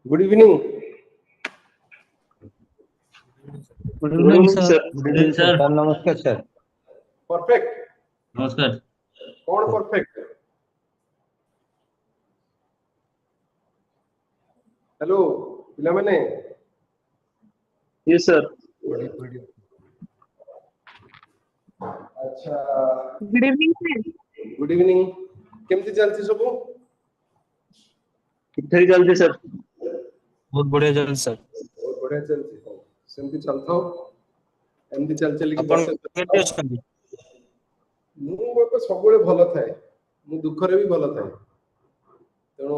Good evening. Good evening, sir. Good evening, sir. Namaskar, sir. Perfect. Namaskar. All perfect. Hello, ପିଲାମାନେ. Yes, sir. ଆଚ୍ଛା. Good evening, sir. Good evening. କେମିତି ଚାଲିଛି ସବୁ? ठीक ठाक चलते सर। बहुत बढ़िया चल सर। ବହୁତ ବଢିଆ ଚାଲିଛି। ହଉ, ସେମିତି ଚାଲିଥାଉ। ଏମିତି ଚାଲିକି ଆପଣ ବର୍ଷେ କେମିତି ଅଛନ୍ତି? ମୁଁ ଏବେ ସବୁବେଳେ ଭଲ ଥାଏ। ମୁଁ ଦୁଃଖରେ ବି ଭଲ ଥାଏ। ତେଣୁ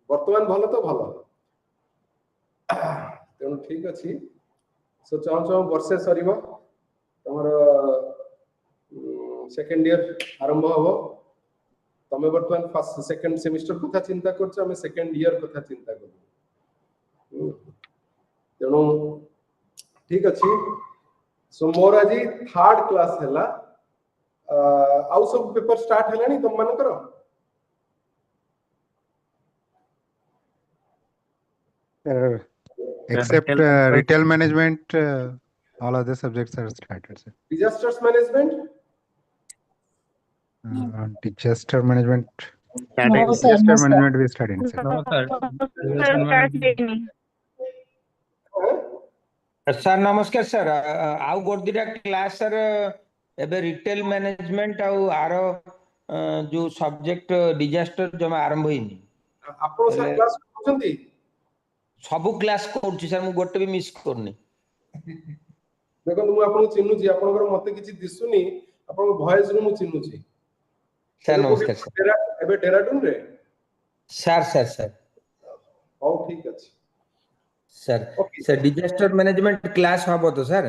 ବର୍ତ୍ତମାନ ଭଲ ତ ଭଲ। ତେଣୁ ଠିକ ଅଛି। ସୋ ଚାହୁଁ ବର୍ଷେ ସରିବ। ତମର ସେକେଣ୍ଡ ଇୟର ଆରମ୍ଭ ହବ। ତମେ ବର୍ତ୍ତମାନ ଫାର୍ଷ୍ଟ ସେକେଣ୍ଡ ସେମିଷ୍ଟର କଥା ଚିନ୍ତା କରୁଛ, ଆମେ ସେକେଣ୍ଡ ଇୟର କଥା ଚିନ୍ତା କରୁ। ତେଣୁ ଠିକ ଅଛି। ସୋ ମୋର ଆଜି ଥାର୍ଡ କ୍ଲାସ ହେଲା। ଆଉ ସବୁ ପେପର ଷ୍ଟାର୍ଟ ହେଲାଣି ତମ ମାନଙ୍କର? Except retail management, all other subjects are started, sir. Disasters management? Disaster management. No, sir. Disaster management we studied, sir. No, sir, start ହେଇନି। सर नमस्कार सर आउ गोट दिटा क्लास सर एबे रिटेल मैनेजमेंट आउ are जो subject disaster जमा आरंभ होइनी ଆପଣ sir class କରୁଛନ୍ତି? ସବୁ କ୍ଲାस କରୁଛି सर मु गोटे भी मिस करनी। ଦେଖନ୍ତୁ ମୁଁ ଆପଣଙ୍କୁ ଚିହ୍ନୁଛି, ଆପଣଙ୍କର ମତେ କିଛି ଦିଶୁନି, ଆପଣଙ୍କ ଭଏସ ରୁ ମୁଁ ଚିହ୍ନୁଛି। सर नमस्कार सर। ଏବେ ଡେରାଡୁନ ରେ? सर सर सर ହଉ ଠିକ ଅଛି। Sir Okay. Sir disaster management class हबो तो सर?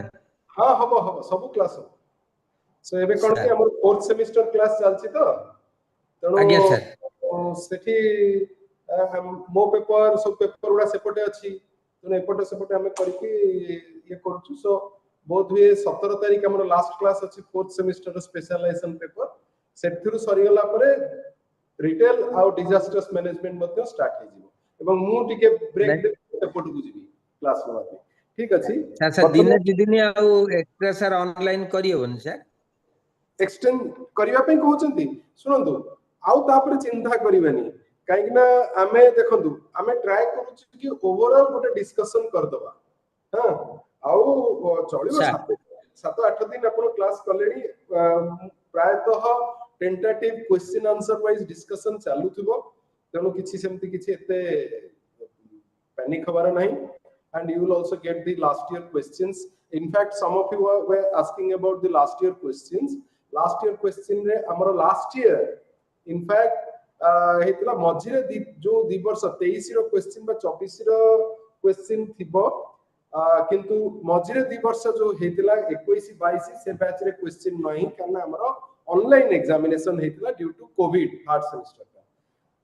ହଁ ହବ ସବୁ କ୍ଲାସ ହବ। ସो ଏବେ କଣ କି Sir. ଆମର ଫୋର୍ଥ ସେମିଷ୍ଟର କ୍ଲାସ ଚାଲିଛି ତ, ତେଣୁ ଆଜ୍ଞା sir। ସେଠି ମୋ ପେପର ସବୁ ପେପର ଗୁଡା ସେପଟେ ଅଛି। ତେଣୁ ଏପଟେ ସେପଟେ ଆମେ କରିକି ଇଏ କରୁଛୁ। ସୋ ବୋଧ ହୁଏ 17 ତାରିଖ ଆମର ଲାଷ୍ଟ କ୍ଲାସ ଅଛି ଫୋର୍ଥ ସେମିଷ୍ଟର ସ୍ପେଶାଲାଇଜେସନ ପେପର। ସେଥିରୁ ସରିଗଲା ପରେ ରିଟେଲ ଆଉ ଡିଜାଷ୍ଟର୍ସ ମ୍ୟାନେଜମେଣ୍ଟ ମଧ୍ୟ ଷ୍ଟାର୍ଟ ହେଇଯିବ। ଏବଂ ମୁଁ ଟିକେ ବ୍ରେକ୍ ଦେବି, ସେପଟକୁ ଯିବି କ୍ଲାସ ନେବା ପାଇଁ। ଠିକ ଅଛି। सर सर दिन ଦି ଦିନ ଆଉ ଏକ୍ସଟ୍ରା सर ଅନଲାଇନ କରିହେବନି सर? ଏକ୍ସଟେଣ୍ଡ କରିବା ପାଇଁ କହୁଛନ୍ତି? ଶୁଣନ୍ତୁ, ଆଉ ତାପରେ ଚିନ୍ତା କରିବାନି। କାହିଁକି ନା ଆମେ ଦେଖନ୍ତୁ, ଆମେ ଟ୍ରାଏ କରୁଛୁ କି ଓଭରଅଲ ଗୋଟେ ଡିସ୍କସନ କରିଦବା। ହଁ, ଆଉ ଚଳିବ। Sir. 7-8 ଦିନ ଆପଣ କ୍ଲାସ କଲେଣି। ପ୍ରାୟତଃ ଟେଣ୍ଟାଟିଭ କ୍ୱେଶ୍ଚିନ୍ ଆନ୍ସର ୱାଇଜ ଡିସ୍କସନ ଚାଲୁଥିବ। ତେଣୁ କିଛି ସେମିତି କିଛି ଏତେ panic ହବାର ନାହିଁ। And you will also get the last year questions. In fact, some of you were asking about the last year questions. Last year question रे हमरो last year in fact हेतला मझिरे जो 2 वर्ष 23 रो क्वेश्चन बा 24 रो क्वेश्चन थिबो, किंतु मझिरे 2 वर्ष जो हेतला 21 22 से बैच रे क्वेश्चन नहीं, कारण हमरो ऑनलाइन एग्जामिनेशन हेतला due to COVID third semester का।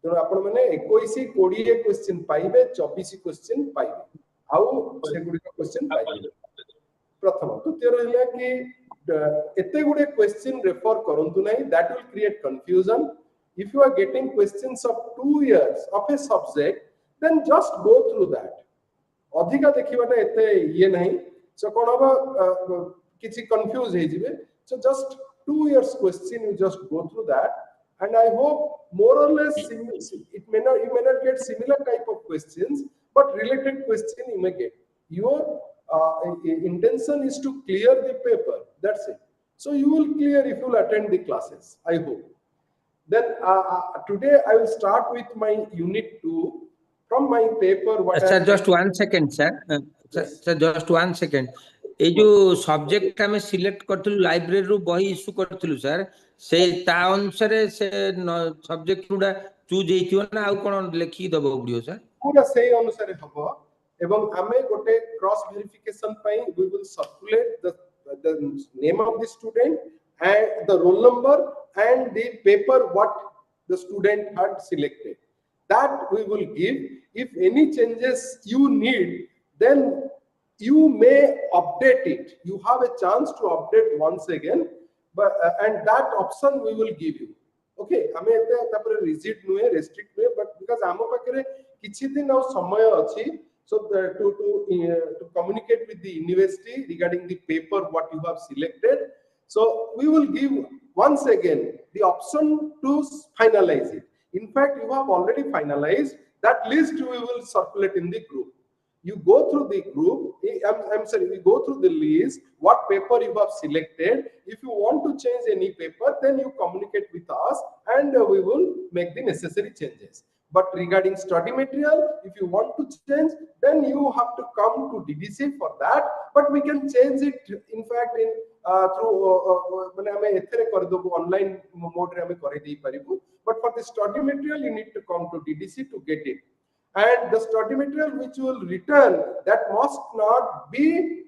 तो आपण माने 21 20 क्वेश्चन पाइबे, 24 क्वेश्चन पाइबे, आउ सेगुडी का क्वेश्चन पाइबे। प्रथम द्वितीय रहला कि एते गुडे क्वेश्चन रेफर करंतु नाही, that will create confusion. If you are getting questions of 2 years of a subject, then just go through that. अधिका देखिबाटा एते ये नाही। सो कोन अब किछि कंफ्यूज हे जिवे, so just 2 years question you just go through that, and I hope more or less it may not, you may not get similar type of questions, but related question you may get. Your intention is to clear the paper, that's it. So you will clear if you will attend the classes, I hope. Then today I will start with my unit 2 from my paper. What sir just 1 second sir. Sir just 1 second. ए जो subject हमें select करथिलु library रु बही issue करथिलु sir, से ता अनुसार से subject गुडा choose हेतियो ना आ कोन लेखि दबो गुडियो सर? पूरा सही अनुसार हबो। एवं हमें गोटे क्रॉस वेरिफिकेशन पई we will circulate the name of the student and the roll number and the paper what the student had selected, that we will give. If any changes you need, then you may update it. You have a chance to update once again, but and that option we will give you. Okay, हमें एते तापर rigid नुए, restrict नुए, but we because आम पाखरे किछि दिन और समय अछि. So to communicate with the university regarding the paper what you have selected. So we will give once again the option to finalize it. In fact, you have already finalized. That list we will circulate in the group. You go through the group, I'm sorry, we go through the list, what paper you have selected. If you want to change any paper, then you communicate with us and we will make the necessary changes. But regarding study material, if you want to change, then you have to come to DDC for that. But we can change it, in fact, in through online mode. But for the study material, you need to come to DDC to get it. And the study material which you will return, that must not be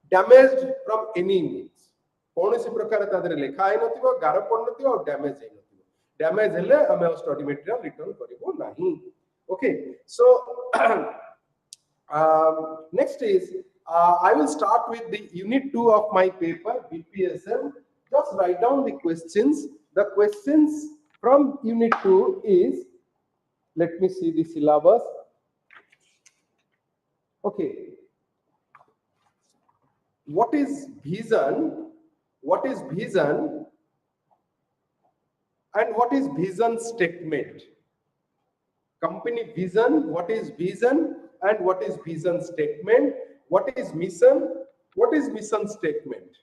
damaged from any means. कौन सी प्रकार तादरे लिखा है नथिबो गार पड़ नथिबो और damage है नथिबो. Damage हेले हमें स्टडी मटेरियल रिटर्न करिबो नहीं. Okay, so next is I will start with the unit 2 of my paper BPSM. Just write down the questions. The questions from unit 2 is, let me see the syllabus. Okay. What is vision? What is vision? And what is vision statement? Company vision, what is vision? And what is vision statement? What is mission? What is mission statement?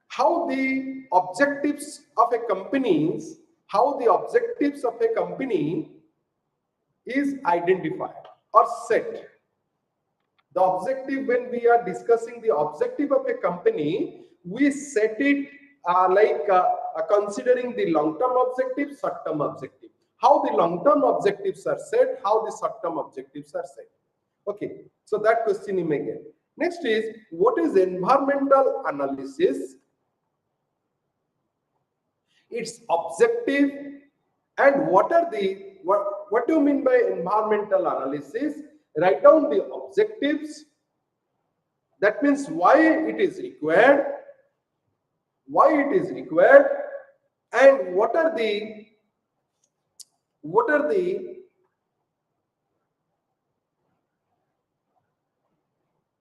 How the objectives of a company is identified or set. The objective, when we are discussing the objective of a company, we set it considering the long-term objective, short-term objective. How the long-term objectives are set, how the short-term objectives are set. Okay, so that question you may get. Next is, what is environmental analysis? Its objective, and what do you mean by environmental analysis? Write down the objectives. That means why it is required, and what are the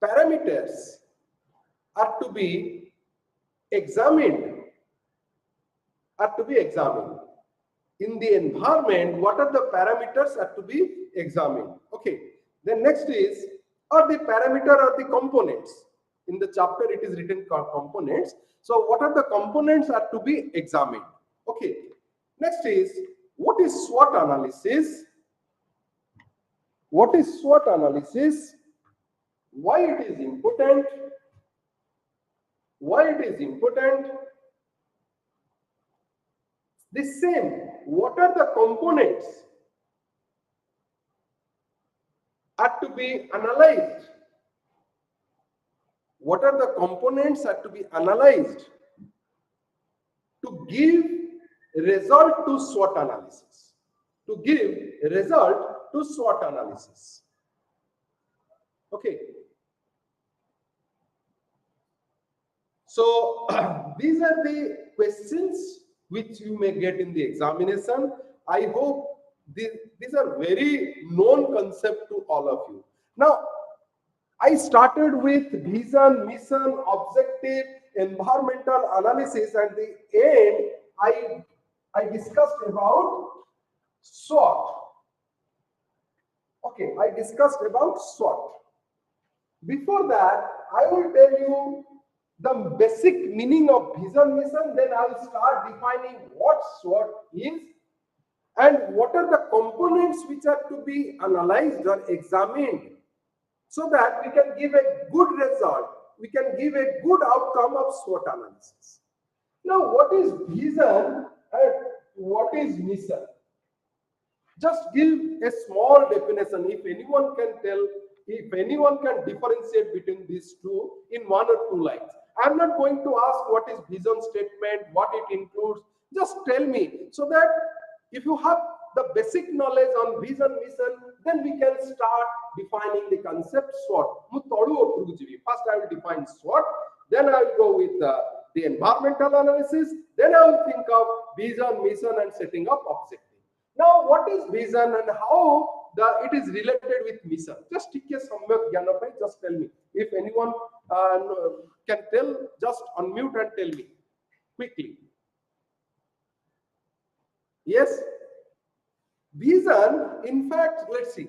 parameters are to be examined. In the environment, what are the parameters are to be examined. Okay, then next is, or the parameter or the components. In the chapter it is written components. So what are the components are to be examined. Okay, next is, what is SWOT analysis? What is SWOT analysis? Why it is important? The same, what are the components are to be analyzed? What are the components are to be analyzed to give result to SWOT analysis? Okay. So these are the questions which you may get in the examination. I hope these are very known concept to all of you. Now, I started with vision, mission, objective, environmental analysis, and the end I discussed about SWOT. Okay, I discussed about SWOT. Before that, I will tell you the basic meaning of vision, mission, then I will start defining what SWOT is and what are the components which are to be analyzed or examined so that we can give a good result, we can give a good outcome of SWOT analysis. Now, what is vision and what is mission? Just give a small definition. If anyone can tell, if anyone can differentiate between these two in 1 or 2 lines. I'm not going to ask what is vision statement, what it includes. Just tell me, so that if you have the basic knowledge on vision, mission, then we can start defining the concept SWOT. First I will define SWOT, then I will go with the environmental analysis, then I will think of vision, mission, and setting up objective. Now, what is vision and how it is related with mission? Just take a samyak jnana bhai, just tell me. If anyone can tell, just unmute and tell me quickly. Yes? Vision, in fact, let's see.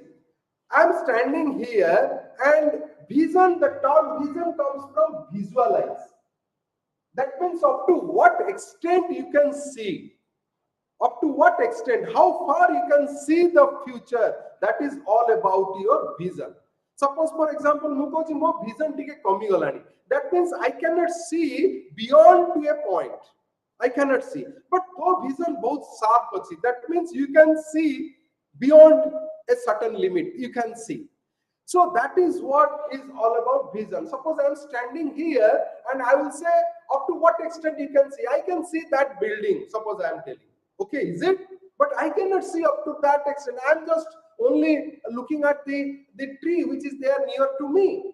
I'm standing here and vision, the term vision comes from visualize. That means up to what extent you can see. Up to what extent, how far you can see the future. That is all about your vision. Suppose, for example, Mukoji, mo vision tike kami galani. That means I cannot see beyond to a point. I cannot see. But though vision both sharp achi, that means you can see beyond a certain limit. You can see. So that is what is all about vision. Suppose I am standing here and I will say, up to what extent you can see? I can see that building. Suppose I am telling. Okay, is it? But I cannot see up to that extent. I am just only looking at the tree which is there near to me.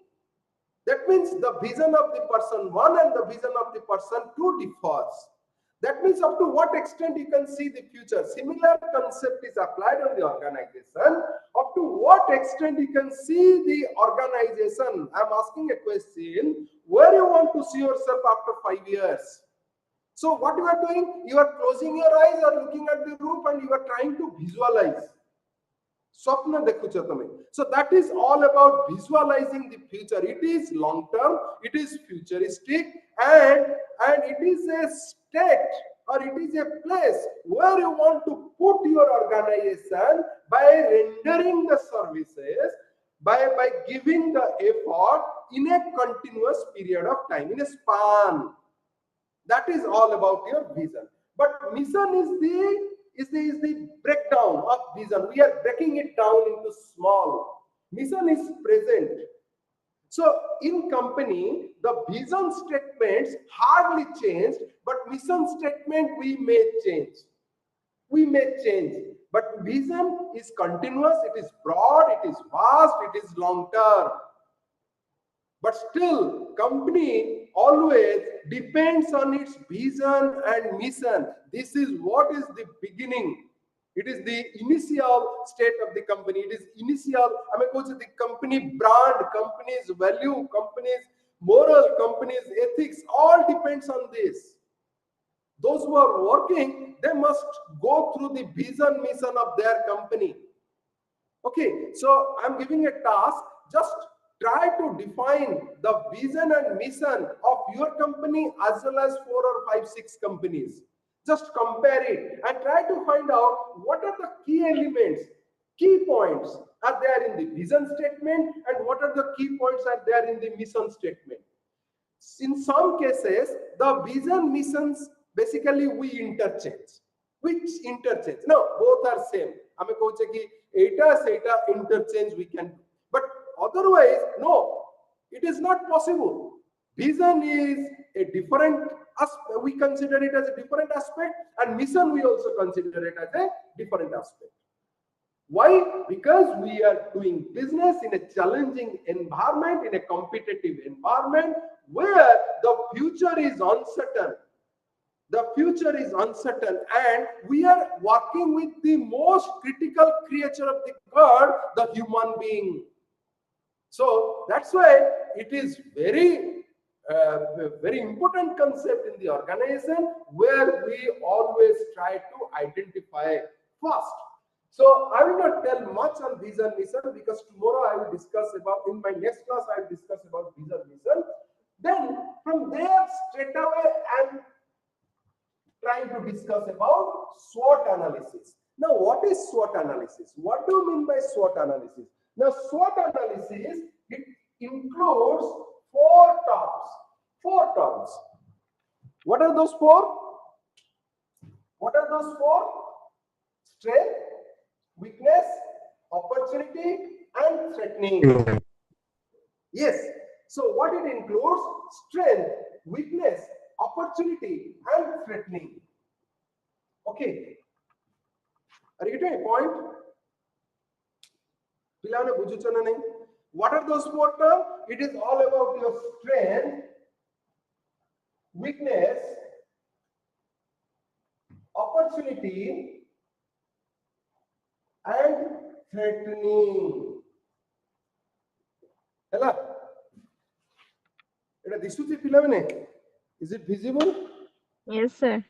That means the vision of the person 1 and the vision of the person 2 differs. That means up to what extent you can see the future. Similar concept is applied on the organization. Up to what extent you can see the organization. I'm asking a question. Where you want to see yourself after 5 years? So what you are doing? You are closing your eyes or looking at the roof and you are trying to visualize. Swapna dekhucha tame. So that is all about visualizing the future. It is long term, it is futuristic, and it is a state or it is a place where you want to put your organization by rendering the services, by giving the effort in a continuous period of time, in a span. That is all about your vision. But mission is the breakdown of vision. We are breaking it down into small. Mission is present. So in company, the vision statements hardly changed, but mission statement we may change. We may change. But vision is continuous, it is broad, it is vast, it is long term. But still, company always depends on its vision and mission. This is what is the beginning. It is the initial state of the company. It is initial, I mean, the company brand, company's value, company's moral, company's ethics, all depends on this. Those who are working, they must go through the vision, mission of their company. Okay, so I'm giving a task. Just try to define the vision and mission of your company as well as 4 or 5, 6 companies. Just compare it and try to find out what are the key elements, key points are there in the vision statement and what are the key points are there in the mission statement. In some cases, the vision missions basically we interchange. Which interchange? No, both are same. Ame koche ki eta interchange we can do. But otherwise, no, it is not possible. Vision is a different aspect. We consider it as a different aspect, and mission we also consider it as a different aspect. Why? Because we are doing business in a challenging environment, in a competitive environment where the future is uncertain. The future is uncertain, and we are working with the most critical creature of the God, the human being. So that's why it is very important concept in the organization where we always try to identify first. So I will not tell much on vision mission because tomorrow I will discuss about, in my next class I will discuss about vision mission. Then from there straight away I'm trying to discuss about SWOT analysis. Now what is SWOT analysis? What do you mean by SWOT analysis? Now SWOT analysis, it includes 4 terms. 4 terms. What are those 4? What are those 4? Strength, weakness, opportunity, and threatening. Yes. So what it includes? Strength, weakness, opportunity, and threatening. Okay. Are you getting a point? What are those 4 terms? It is all about your strength, weakness, opportunity, and threatening. Hela? Eta disuchi pila mane? Is it visible? Yes, sir.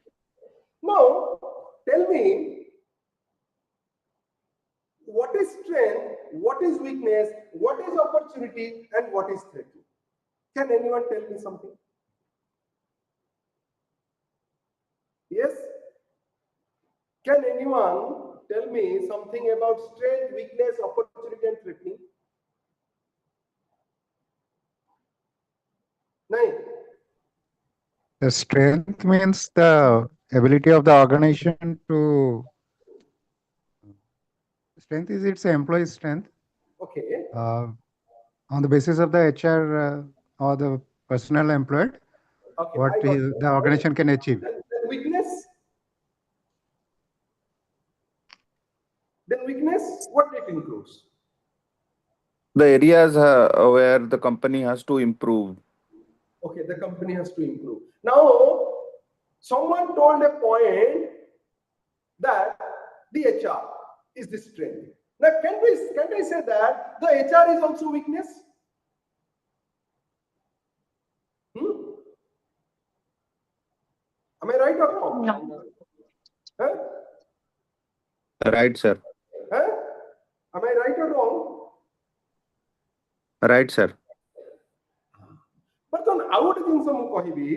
Now, tell me, what is strength, what is weakness, what is opportunity, and what is threatening? Can anyone tell me something? Yes? Can anyone tell me something about strength, weakness, opportunity, and threatening? Nahin. The strength means the ability of the organization to. Strength is its employee strength. Okay. On the basis of the HR or the personnel employed, Okay. what I got it. the organization can achieve. Then weakness. Then weakness, what it includes? The areas where the company has to improve. Okay, the company has to improve. Now, someone told a point that the HR is the strength. Now, can we say that the HR is also weakness? Am I right or wrong? No. Huh? Right, sir. Huh? Am I right or wrong? Right, sir. But on out things ମୁଁ କହିବି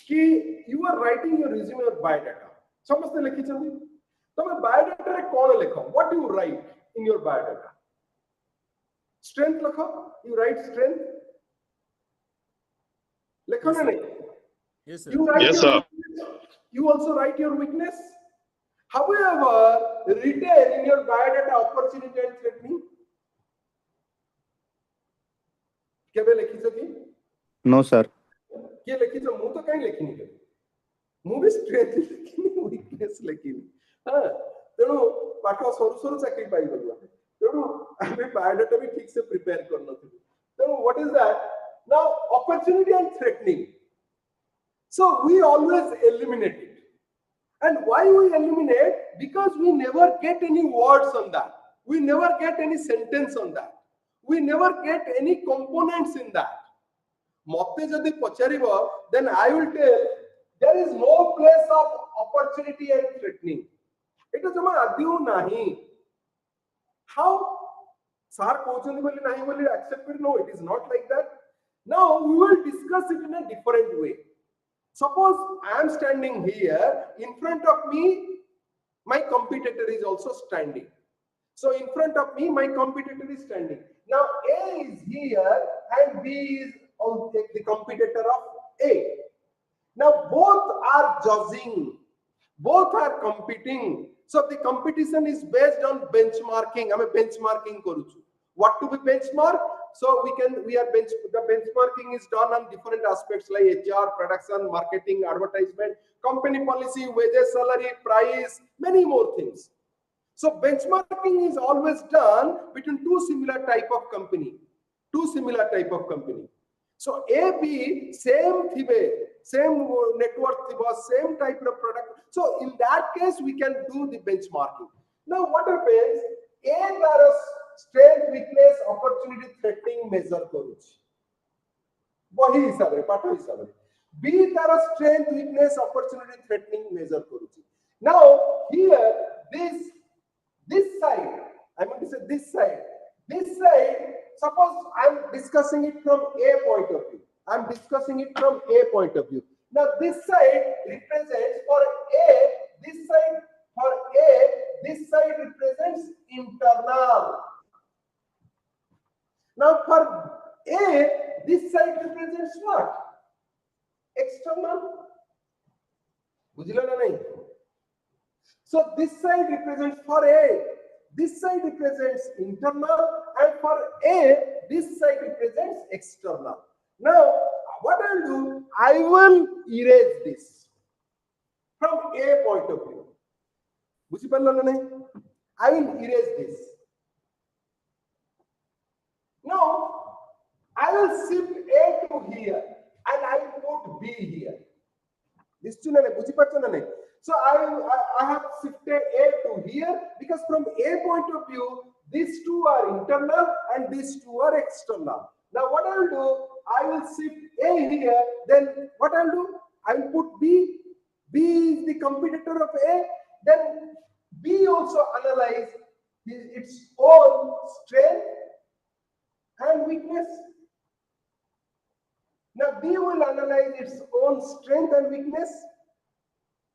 कि you are writing your resume or biodata. ସମସ୍ତେ ଲେଖିଛନ୍ତି ତମେ biodata ରେ କଣ ଲେଖ? What do you write in your biodata? Strength ଲେଖ. You write strength. ଲେଖ ନା ନାହିଁ? Yes, sir. You write Yes, your sir. weakness. You also write your weakness. However, written in your biodata opportunity and threatening. କେବେ ଲେଖିଛ କି? No, sir. କିଏ ଲେଖିଛ? ମୁଁ ତ କାଇଁ ଲେଖିନି କେବେ। ମୁଁ ବି strength ଲେଖିନି, weakness ଲେଖିନି। ହଁ, ତେଣୁ ପାଠ ସରୁ ସରୁ ଚାକିରି ପାଇଗଲୁ ଆମେ। ତେଣୁ ଆମେ biodata ବି ଠିକ ସେ prepare କରିନଥିଲୁ। ତେଣୁ what is that? Now opportunity and threatening. So we always eliminate it. And why we eliminate? Because we never get any words on that. We never get any sentence on that. We never get any components in that. Motte jodi pacharibo, then I will tell there is no place of opportunity and threatening. Eta jama adiu nahi. How? Sir kohuchandi boli nahi boli accept kari? No, it is not like that. Now we will discuss it in a different way. Suppose I am standing here, in front of me, my competitor is also standing. So in front of me, my competitor is standing. Now A is here and B is the competitor of A. Now both are judging, both are competing. So the competition is based on benchmarking. I am benchmarking koruchu. What to be benchmark? So the benchmarking is done on different aspects like HR, production, marketing, advertisement, company policy, wages, salary, price, many more things. So benchmarking is always done between two similar type of company. So A, B, same thibe, same network thiba, same type of product. So in that case, we can do the benchmarking. Now what happens? A तार strength, weakness, opportunity, threatening measure करूची. वही हिसाब रे, पाठ हिसाब रे. B तार strength, weakness, opportunity, threatening measure करूची. Now here this side, I mean to say this side. Suppose I am discussing it from A point of view. Now this side represents for A, this side represents internal. Now for A, this side represents what? External. बुझिलो ना नहीं? So this side represents for A, this side represents internal, and for A, this side represents external. Now, what I will do, I will erase this from A point of view. I will erase this. Now, I will shift A to here, and I will put B here. This so I have shifted A to here because from A point of view, these two are internal and these two are external. Now what I will do, I will shift A here, then what I will do, I will put B. B is the competitor of A, then B also analyze its own strength and weakness. Now B will analyze its own strength and weakness,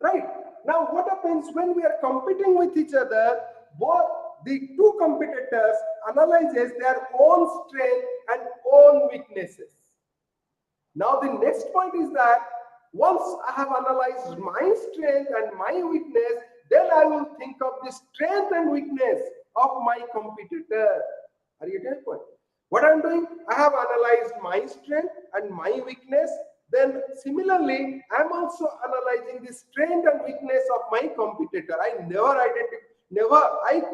right? Now what happens when we are competing with each other? Both the two competitors analyzes their own strength and own weaknesses. Now the next point is that once I have analyzed my strength and my weakness, then I will think of the strength and weakness of my competitor. Are you getting the point? What I'm doing, I have analyzed my strength and my weakness. Then similarly, I'm also analyzing the strength and weakness of my competitor. I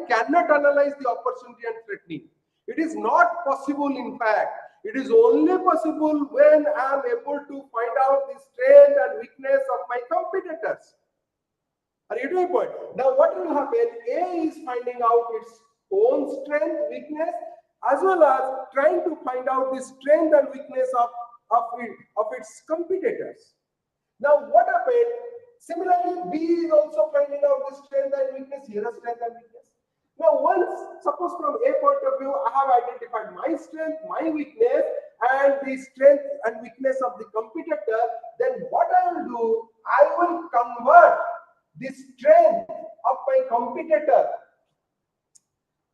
cannot analyze the opportunity and threatening. It is not possible, in fact. It is only possible when I am able to find out the strength and weakness of my competitors. Are you getting the point? Now what will happen? A is finding out its own strength, weakness, as well as trying to find out the strength and weakness of its competitors. Now what happened? Similarly, B is also finding out the strength and weakness, here are strength and weakness. Now once, suppose from A point of view, I have identified my strength, my weakness, and the strength and weakness of the competitor, then what I will do, I will convert the strength of my competitor,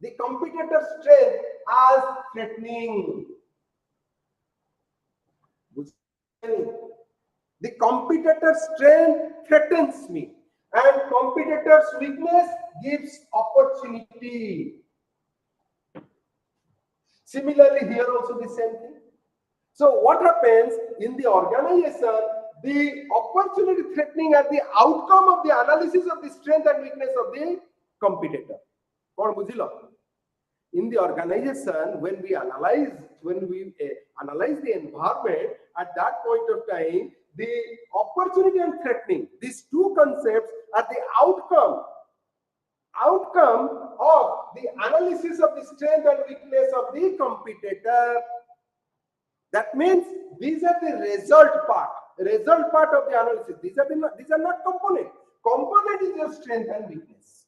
the competitor's strength, as threatening. The competitor's strength threatens me, and competitor's weakness gives opportunity. Similarly, here also the same thing. So what happens in the organization? The opportunity threatening are the outcome of the analysis of the strength and weakness of the competitor. In the organization, when we analyze the environment, at that point of time, the opportunity and threatening, these two concepts are the outcome of the analysis of the strength and weakness of the competitor. That means these are the result part of the analysis. These are not component. Component is your strength and weakness.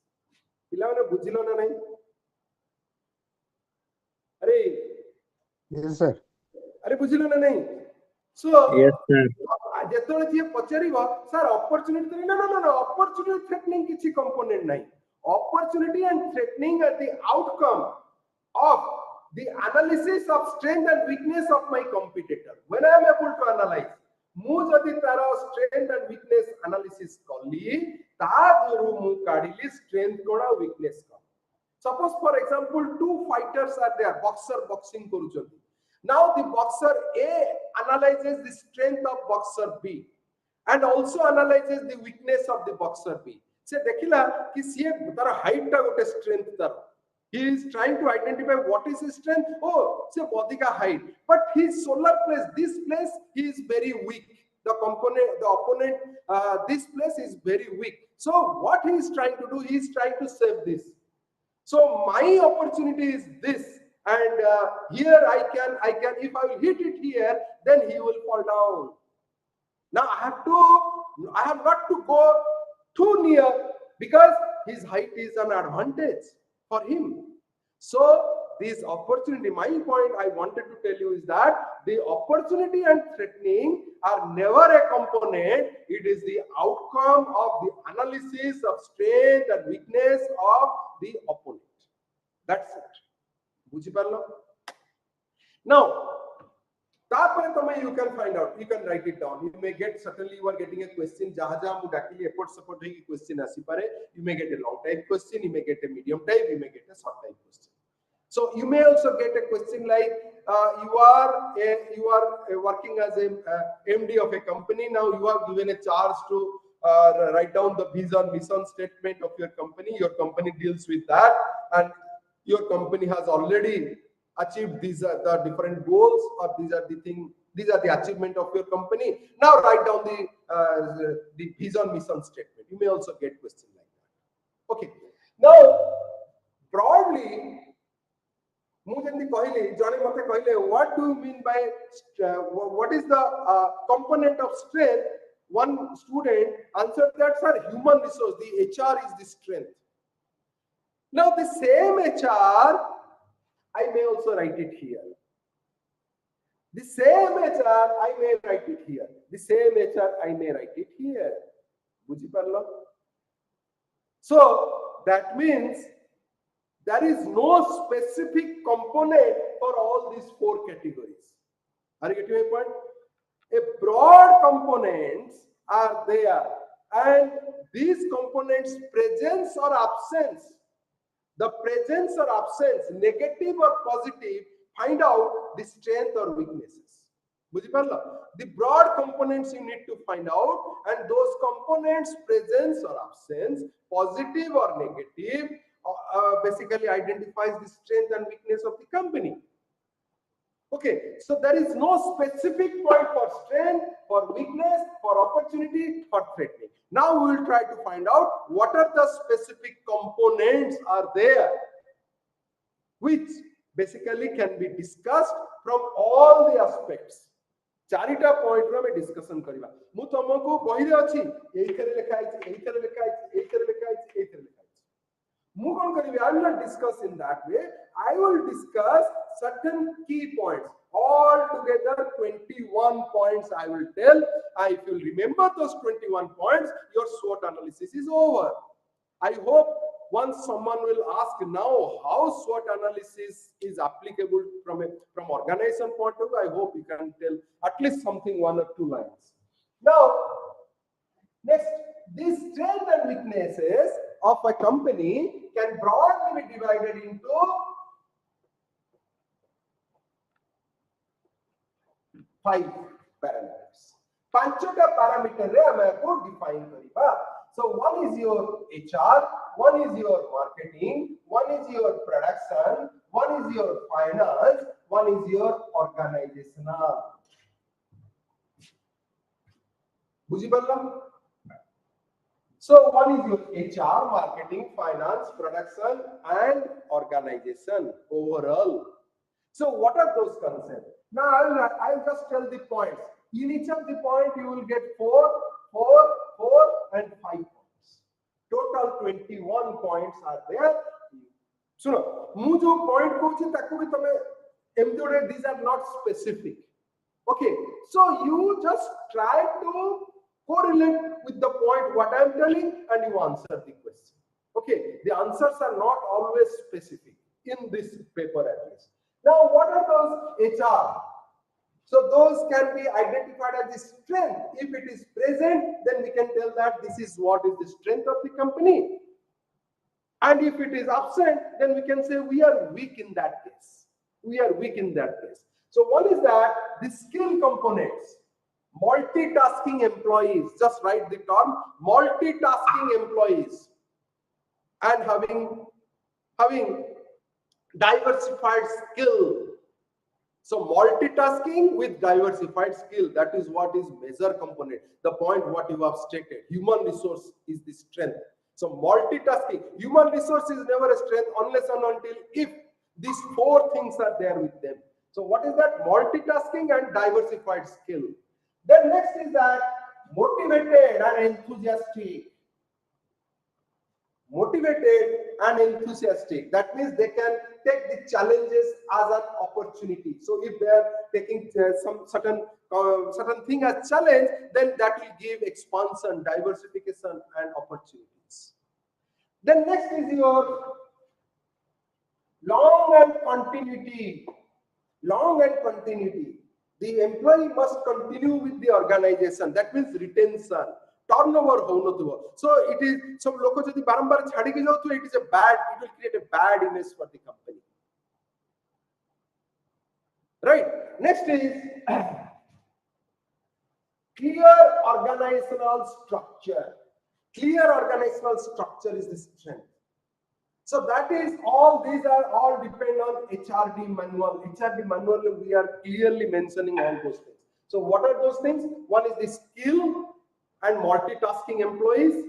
Yes, sir. So, Yes, sir. sir, opportunity, no, opportunity threatening kichi component nahi. Opportunity and threatening are the outcome of the analysis of strength and weakness of my competitor. When I am able to analyze, mu jodi tara strength and weakness analysis kali, ta doru mu kadili strength kona weakness ka. Suppose, for example, two fighters are there, boxing koruchoti. Now the boxer A analyzes the strength of boxer B and also analyzes the weakness of the boxer B. Se dekhila ki siye tara height ta gote strength tar. He is trying to identify what is his strength. Oh, say body ka height, but his solar place, this place, he is very weak. The opponent, this place is very weak. So what he is trying to do, he is trying to save this. So my opportunity is this, and here I can, if I will hit it here, then he will fall down. Now I have not to go too near because his height is an advantage for him. So this opportunity, my point I wanted to tell you is that the opportunity and threatening are never a component. It is the outcome of the analysis of strength and weakness of the opponent. That's it. Now, you can find out, you can write it down. You may get, certainly you are getting a question, question. You may get a long type question, you may get a medium type, you may get a short type question. So you may also get a question like you are working as a MD of a company. Now you are given a charge to write down the vision, mission statement of your company. Your company deals with that, and your company has already achieved these are the different goals, or these are the achievement of your company. Now write down the vision mission statement. You may also get questions like that. Okay. Now, broadly, what do you mean by what is the component of strength? One student answered that, sir, human resource, the HR is the strength. Now, the same HR, I may also write it here. The same HR, I may write it here. The same HR, I may write it here. So, that means there is no specific component for all these four categories. Are you getting my point? A broad components are there, and these components presence or absence, the presence or absence, negative or positive, find out the strength or weaknesses. The broad components you need to find out, and those components presence or absence, positive or negative, basically identifies the strength and weakness of the company. Okay, so there is no specific point for strength, for weakness, for opportunity, for threatening. Now we will try to find out what are the specific components are there, which basically can be discussed from all the aspects. चारिटा point रो में discussion करिबा मु तुमको बहिरे अछि एइथरे लिखा अछि एइथरे लिखा अछि एइथरे लिखा अछि एइथरे लिखा अछि मु कोन करिबा I will not discuss in that way. I will discuss certain key points. All together 21 points I will tell. If you remember those 21 points, your SWOT analysis is over. I hope once someone will ask now how SWOT analysis is applicable from organization point of view, I hope you can tell at least something, one or two lines. Now, next, these strengths and weaknesses of a company can broadly be divided into 5 parameters. Panchota parameter re amako define kariba. So one is your HR, one is your marketing, one is your production, one is your finance, one is your organizational. So one is your HR, marketing, finance, production, and organization overall. So what are those concepts? Now I'll just tell the points. In each of the point you will get 4, 4, and 5 points. Total 21 points are there. So, mu jo point kochi taku bhi tame these are not specific. Okay, so you just try to correlate with the point what I am telling and you answer the question. Okay, the answers are not always specific in this paper at least. Now, what are those HR? So those can be identified as the strength. If it is present, then we can tell that this is what is the strength of the company. And if it is absent, then we can say we are weak in that case. We are weak in that case. So one is that the skill components, multitasking employees, just write the term, multitasking employees, and having diversified skill. So multitasking with diversified skill, that is what is major component. The point what you have stated, human resource is the strength. So multitasking, human resource is never a strength unless and until if these 4 things are there with them. So what is that? Multitasking and diversified skill. Then next is that motivated and enthusiastic. Motivated and enthusiastic. That means they can take the challenges as an opportunity. So if they are taking some certain thing as challenge, then that will give expansion, diversification, and opportunities. Then next is your long and continuity. Long and continuity. The employee must continue with the organization. That means retention. Turnover ho. So it is some loko jodi barambar chhadi ke jao to it is a bad, it will create a bad image for the company. Right. Next is clear organizational structure. Clear organizational structure is the strength. So that is all, these are all depend on HRD manual. HRD manual we are clearly mentioning all those things. So what are those things? One is the skill, and multitasking employees.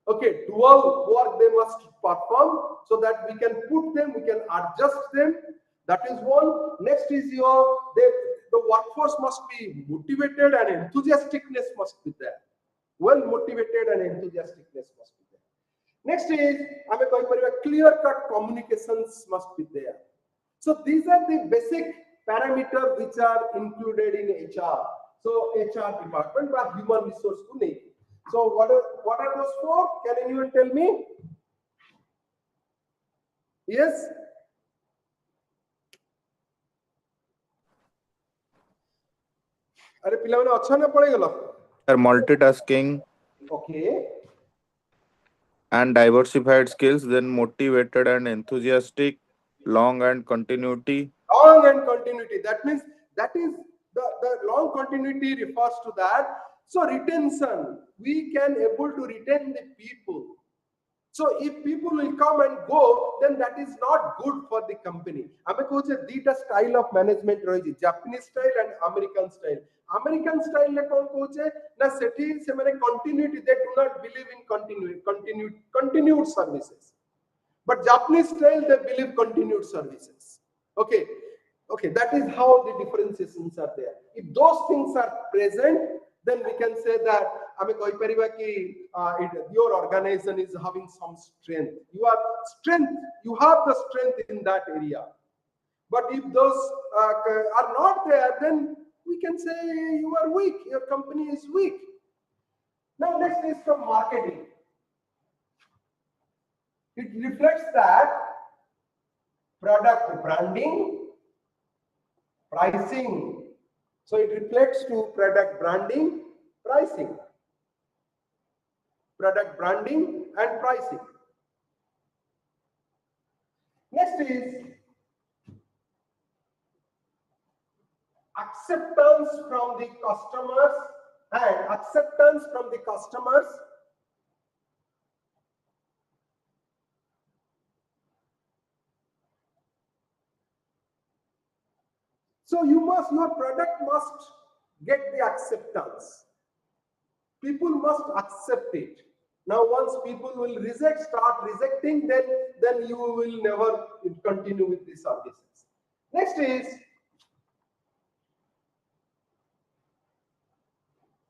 Okay, dual work they must perform so that we can put them, we can adjust them. That is one. Next is the workforce must be motivated and enthusiasticness must be there. Well motivated and enthusiasticness must be there. Next is clear-cut communications must be there. So these are the basic parameters which are included in HR. So HR department by human resource to make. So what are those four? Can anyone tell me? Yes. अरे पिला मैंने अच्छा ना पड़ेगा multitasking Okay. and diversified skills, then motivated and enthusiastic, long and continuity. Long and continuity. That means that is the long continuity refers to that. So retention, we can able to retain the people. So if people will come and go, then that is not good for the company. I'm going to say the style of management roji, Japanese style and American style. American style le kon koche na seti se mane continuity. They do not believe in continued services. But Japanese style they believe continued services. Okay, that is how the differentiations are there. If those things are present, then we can say that your organization is having some strength. You have the strength in that area. But if those are not there, then we can say you are weak. Your company is weak. Now next is from marketing. It reflects that product branding, pricing. So it reflects to product branding, pricing. Product branding and pricing. Next is acceptance from the customers and acceptance from the customers. So your product must get the acceptance. People must accept it. Now, once people will start rejecting, then you will never continue with the services. Next is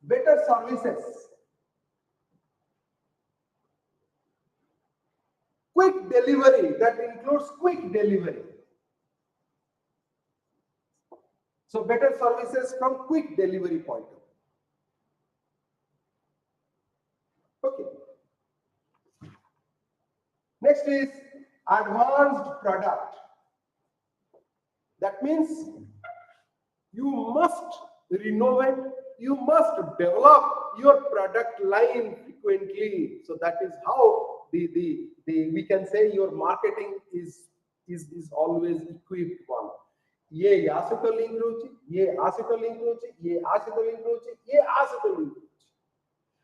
better services. Quick delivery, that includes quick delivery. So better services from quick delivery point of view. Okay. Next is advanced product. That means you must renovate, you must develop your product line frequently. So that is how we can say your marketing is always equipped one. ये यहाँ से तो link होची, ये यहाँ से तो link होची, ये यहाँ से तो लिंक होची, ये यहाँ से तो लिंक होची.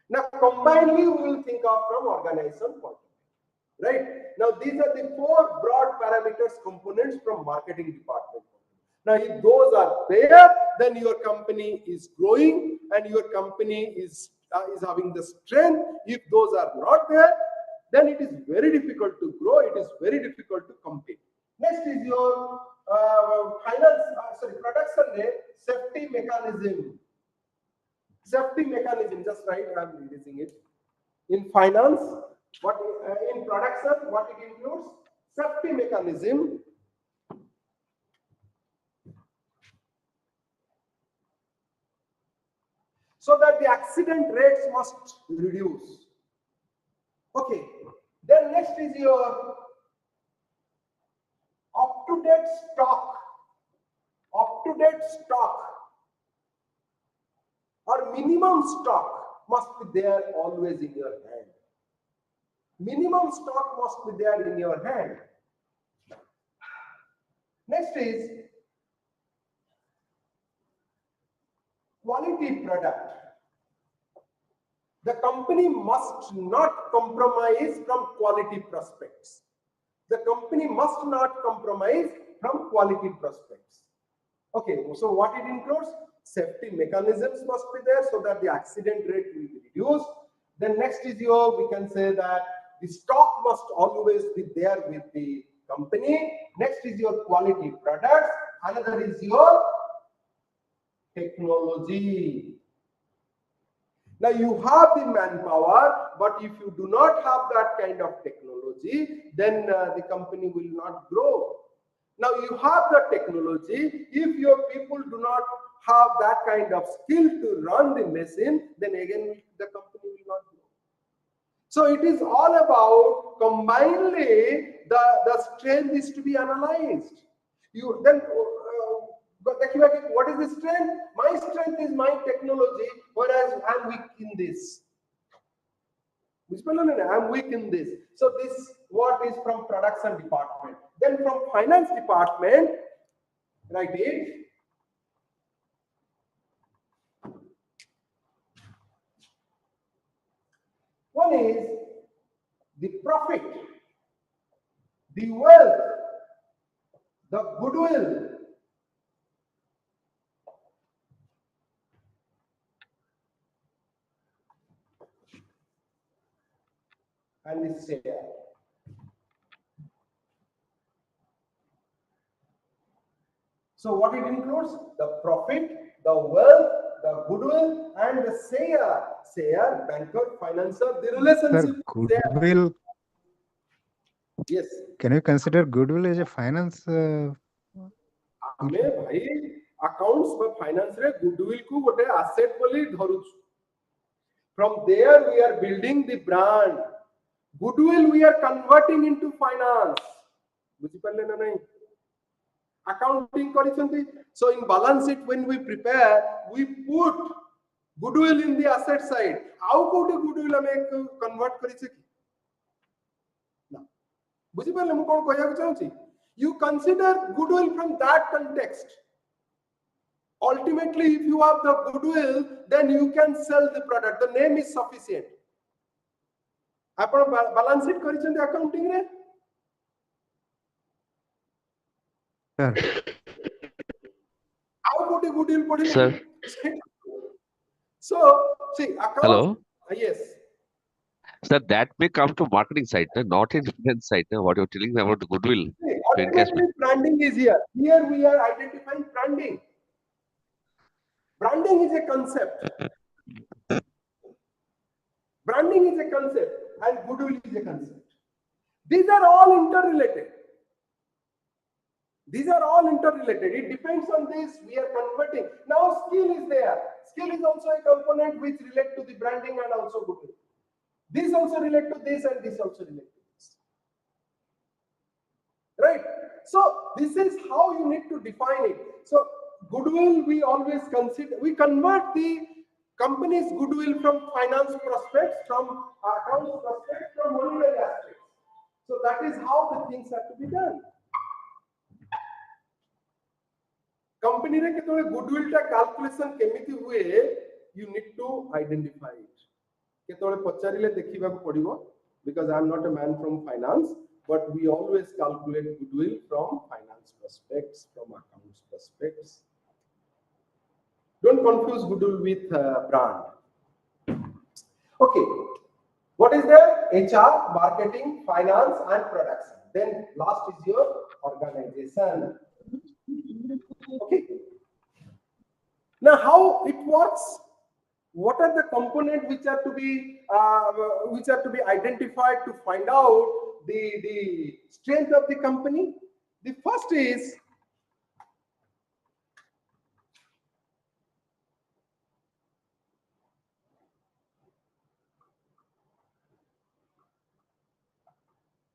Now combinedly we will think of from organization point of view, right? Now these are the four broad parameters components from marketing department. Now if those are there, then your company is growing and your company is having the strength. If those are not there, then it is very difficult to grow. It is very difficult to compete. Next is your production safety mechanism. Safety mechanism, just right, I am releasing it. In finance, in production, what it includes? Safety mechanism. So that the accident rates must reduce. Okay, then next is your up-to-date stock. Up-to-date stock or minimum stock must be there always in your hand. Minimum stock must be there in your hand. Next is quality product. The company must not compromise from quality prospects. The company must not compromise from quality prospects. Okay, so what it includes? safety mechanisms must be there so that the accident rate will be reduced. Then next is your, we can say that the stock must always be there with the company. Next is your quality products. Another is your technology. Now you have the manpower, but if you do not have that kind of technology, then the company will not grow. Now you have the technology. If your people do not have that kind of skill to run the machine, then again the company will not grow. So it is all about combinedly the strength is to be analyzed. You then what is the strength? My strength is my technology, whereas I'm weak in this. I'm weak in this. So this what is from production department. Then from finance department, write it. One is the profit, the wealth, the goodwill, and the share. So what it includes? The profit, the wealth, the goodwill, and the share. Share, banker, financer, the relationship. Sir, goodwill. Yes. Can you consider goodwill as a finance? ଆମେ ଭାଇ accounts ବା finance ରେ goodwill ku ଗୋଟେ asset ବୋଲି ଧରୁଛୁ. From there we are building the brand. Goodwill we are converting into finance. ବୁଝି ପାରିଲେ ନା ନାହିଁ? Accounting କରିଛନ୍ତି. So in balance sheet when we prepare, we put goodwill in the asset side. ଆଉ କୋଉଠି goodwill ଆମେ convert କରିଛେ କି? ନା. ବୁଝି ପାରିଲେ ମୁଁ କଣ କହିବାକୁ ଚାହୁଁଛି? You consider goodwill from that context. Ultimately, if you have the goodwill, then you can sell the product. The name is sufficient. ଆପଣ balance sheet କରିଛନ୍ତି accounting ରେ? Sir. How could a goodwill put in? Sir. So, see, accounts. Hello? Yes. Sir, that may come to marketing side, not in finance side. What you're telling me about the goodwill. See, ultimately, branding is here. Here we are identifying branding. Branding is a concept. Branding is a concept and goodwill is a concept. These are all interrelated. These are all interrelated. It depends on this. We are converting. Now skill is there. Skill is also a component which relate to the branding and also goodwill. This also relate to this and this also relate to this. Right? So this is how you need to define it. So goodwill we always consider, we convert the company's goodwill from finance prospects, from accounts prospects, from monetary aspects. So that is how the things have to be done. Company रे केतोले goodwill टा calculation केमिति हुए, you need to identify it. केतोले पचारिले देखिबाकू पड़िबो, because I am not a man from finance, but we always calculate goodwill from finance prospects, from accounts prospects. Don't confuse goodwill with brand. Okay, what is there? HR, marketing, finance, and production. Then last is your organization. Okay. Now, how it works? What are the components which are to be identified to find out the strength of the company? The first is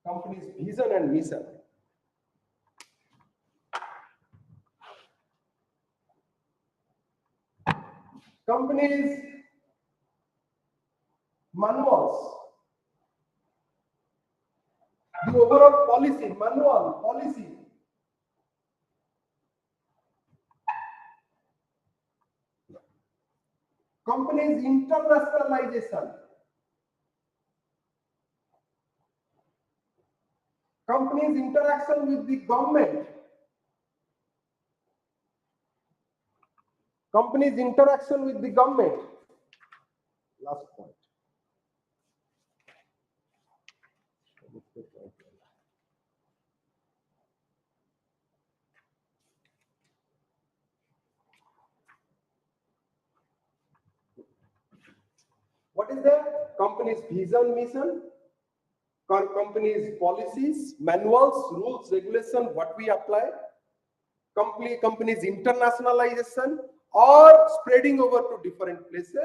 company's vision and mission. Companies manuals, the overall policy, manual policy. Companies internationalization. Companies interaction with the government. Company's interaction with the government. Last point. What is the company's vision, mission, company's policies, manuals, rules, regulation, what we apply, company's internationalization or spreading over to different places.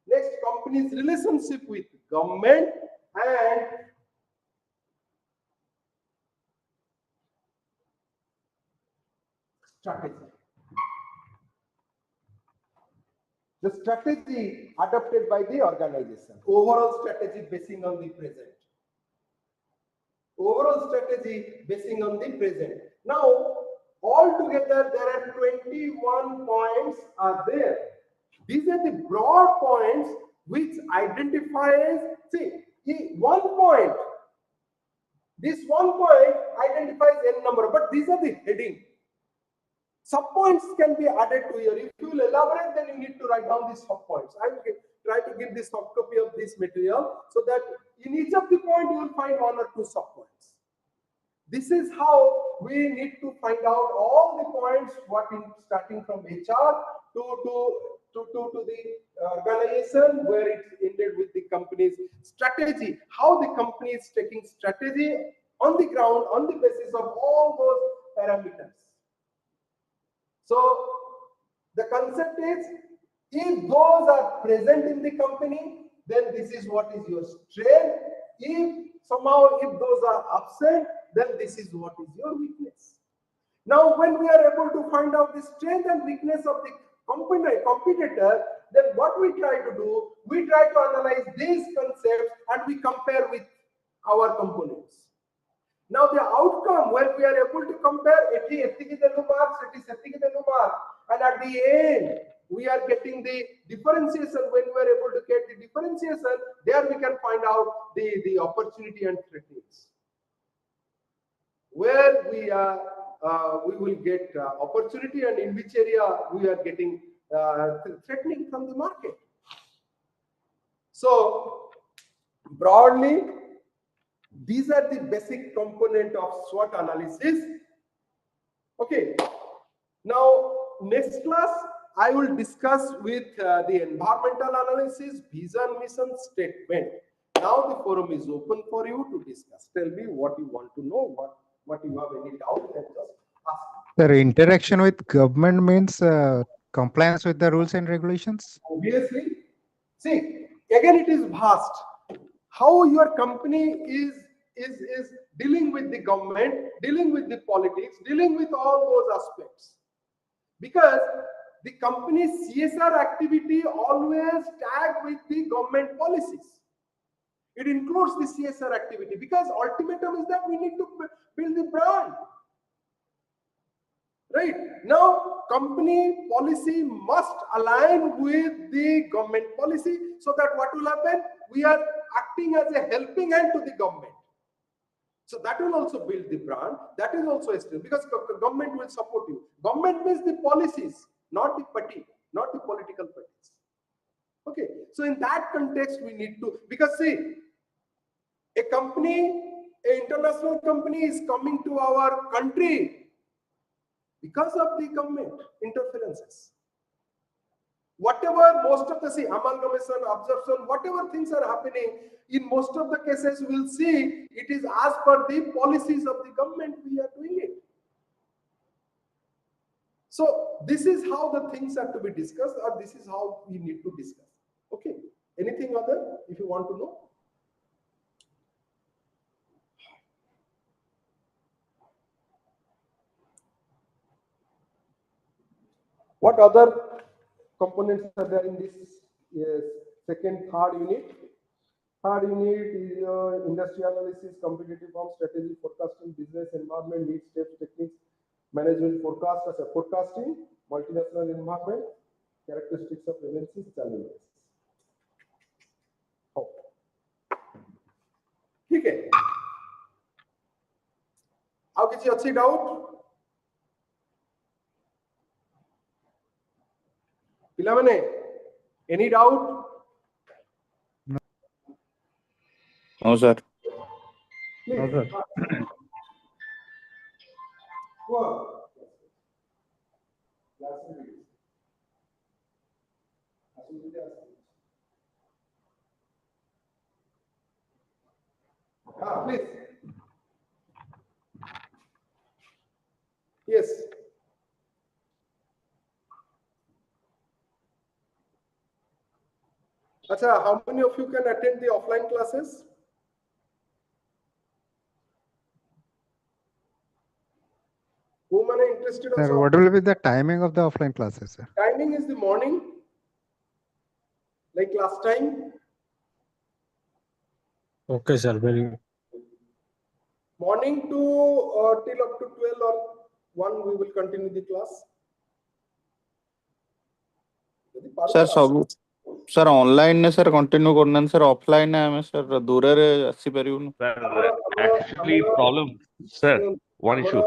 Next, company's relationship with government and strategy. The strategy adopted by the organization. Overall strategy basing on the present. Overall strategy basing on the present. Now, altogether there are 21 points are there. These are the broad points which identifies, see, one point. This one point identifies n number, but these are the heading. Sub-points can be added to here. If you will elaborate, then you need to write down these sub-points. I will try to give this soft copy of this material so that in each of the point you will find one or two sub-points. This is how we need to find out all the points, starting from HR to the organization, where it ended with the company's strategy, how the company is taking strategy on the ground on the basis of all those parameters. So the concept is, if those are present in the company, then this is what is your strength. If those are absent, then this is what is your weakness. Now, when we are able to find out the strength and weakness of the competitor, then what we try to do, we try to analyze these concepts and we compare with our components. Now, the outcome, when we are able to compare, and at the end, we are getting the differentiation. When we are able to get the differentiation, there we can find out the opportunity and threats. Where we will get opportunity, and in which area we are getting threatening from the market. So broadly, these are the basic component of SWOT analysis. Okay. Now, next class, I will discuss with the environmental analysis, vision, mission, statement. Now the forum is open for you to discuss. Tell me what you want to know, what you have any doubt, and just ask. The interaction with government means compliance with the rules and regulations? Obviously. See, again, it is vast. How your company is dealing with the government, dealing with the politics, dealing with all those aspects. Because the company's CSR activity always tagged with the government policies. It includes the CSR activity, because ultimatum is that we need to build the brand. Right? Now, company policy must align with the government policy, so that what will happen? We are acting as a helping hand to the government. So that will also build the brand. That is also esteemed, because government will support you. Government means the policies, not the party, not the political parties. Okay. So in that context, we need to, because see, a company, an international company is coming to our country because of the government interferences. Whatever, most of the amalgamation, absorption, whatever things are happening, in most of the cases we'll see it is as per the policies of the government we are doing it. So this is how the things are to be discussed, or this is how we need to discuss. Okay. Anything other if you want to know? What other components are there in this third unit? Third unit is industry analysis, competitive form, strategy, forecasting, business environment, needs, steps, techniques, management, forecast as a forecasting, multinational environment, characteristics of MNCs, challenges. Okay. How can you see doubt? ପିଲାମାନେ any doubt? No, sir. Please. No, sir. Go on. Please. Yes. Acha, how many of you can attend the offline classes? Who are interested? Sir, Also? what will be the timing of the offline classes, sir? Timing is the morning, like last time. Okay, sir. Very good. Morning to till up to 12 or 1 we will continue the class. Sir, सब sir online ने sir continue करना sir offline ने हमें sir दूर रे अस्सी परियून. Sir, actually problem, sir, one issue.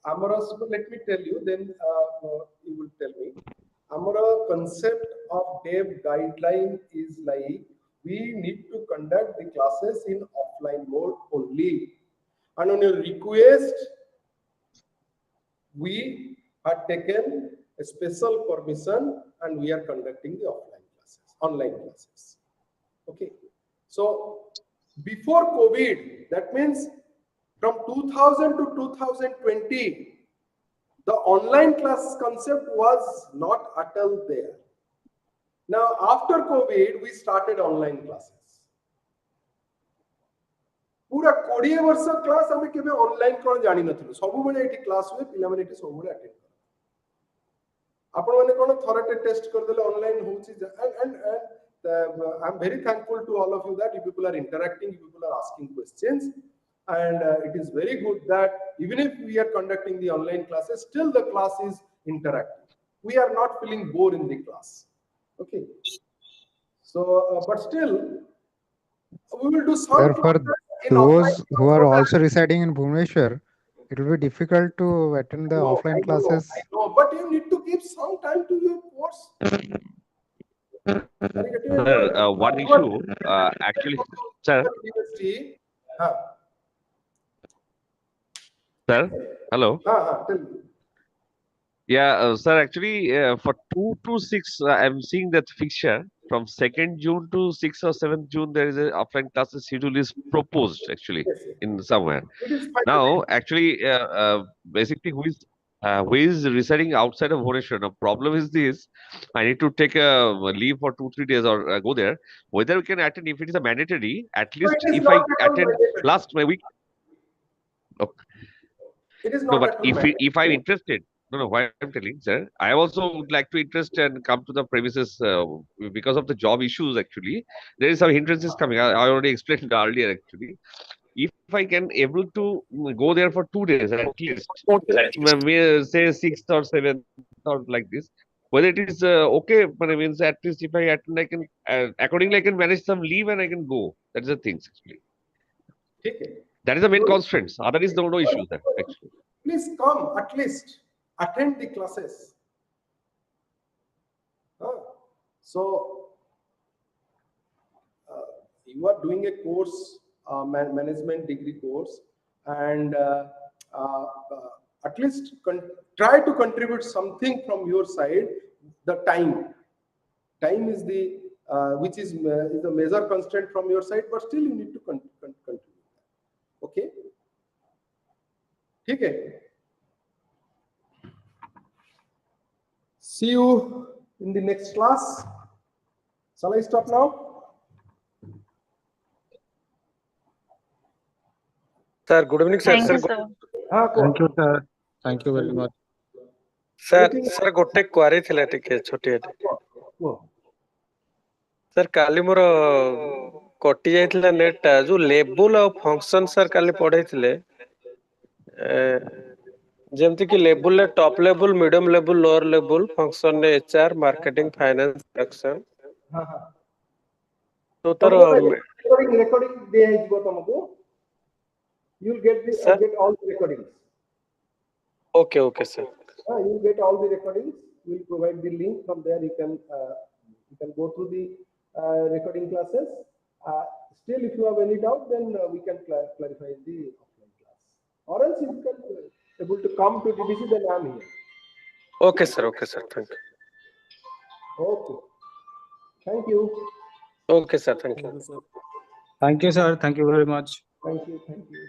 Let me tell you, then you will tell me. Our concept of dev guideline is like we need to conduct the classes in offline mode only, and on your request we have taken a special permission and we are conducting the online classes. Okay, so before COVID, that means from 2000 to 2020, the online class concept was not at all there. Now, after COVID, we started online classes. पूरा 20 वर्ष class हमें केबे online कोन जानि नथलु सब बेले eighty class हुए पिला माने एटी सब बेले अटेंड आपण माने कोन थरटे टेस्ट कर देले ऑनलाइन होची and I'm very thankful to all of you that you people are interacting, you people are asking questions, and it is very good that even if we are conducting the online classes, still the class is interactive. We are not feeling bored in the class. Okay, so but still we will do some. Therefore, those who are also residing in Bhubaneswar, it will be difficult to attend the offline classes. I know, but you need to give some time to your course. Sir, one issue, actually, sir. Sir, hello. Tell me. Yeah, sir, actually, for 2 to 6, I'm seeing that fixture from 2nd June to 6th or 7th June, there is a offline classes schedule is proposed actually in somewhere. Now, actually, basically, who is residing outside of Bhubaneswar? Now, problem is this: I need to take a leave for 2-3 days or go there. Whether we can attend, if it is a mandatory, at least if I attend last my week. Okay. It is No, not. but if I'm interested. No, why I'm telling, sir, I also would like to interest and come to the premises because of the job issues. Actually, there is some hindrances coming. I already explained earlier. Actually, if I can able to go there for 2 days at least, say 6th or 7th or like this, whether it is okay, but I means at least if I attend, I can accordingly I can manage some leave and I can go. That is the thing actually. That is the main constraints. Other is no issues there actually. Please come at least. Attend the classes. So you are doing a course, management degree course, and at least try to contribute something from your side. The time is the which is the major constraint from your side, but still you need to contribute. Okay. Okay. See you in the next class. Shall I stop now? Sir, good evening, sir. Thank you, sir. Thank you, sir. Thank you very much. Sir, गोटे क्वारी थिला टिके छोटी एटे sir काली मोर कटि जाइथिला net टा जो label और function sir काली पढैथिले जेमति कि label top level medium level lower level function ने एचआर मार्केटिंग फाइनेंस प्रोडक्शन तो तर recording दे आइबो तुमको you will get all the recordings. Okay, sir. You will get all the recordings We'll provide the link. From there you can go through the recording classes. Still, if you have any doubt, then we can clarify in the offline class. Or else if you can able to come to DDC, then I am here. Okay, sir. Okay, sir. Thank you. Okay. Thank you. Okay, sir. Thank you. Thank you, sir. Thank you very much. Thank you. Thank you.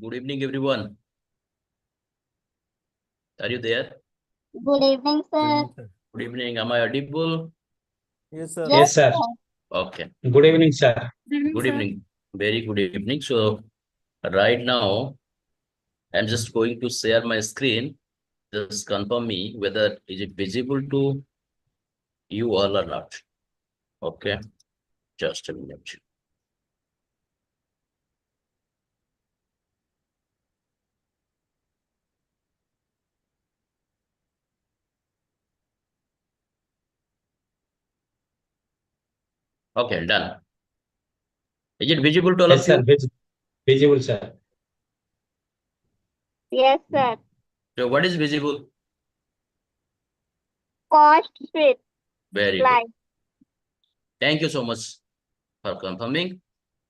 Good evening, everyone. Are you there? Good evening, sir. Good evening. Am I audible? Yes, sir. Yes, sir. Okay. Good evening, sir. Good evening. Very good evening. So right now, I'm just going to share my screen. Just confirm me whether is it visible to you all or not. Okay. Just a minute. Okay, done. Is it visible to all Yes, of you? sir. Visible, sir. Yes, sir. So what is visible? Cost sheet Very good. slide. Thank you so much for confirming.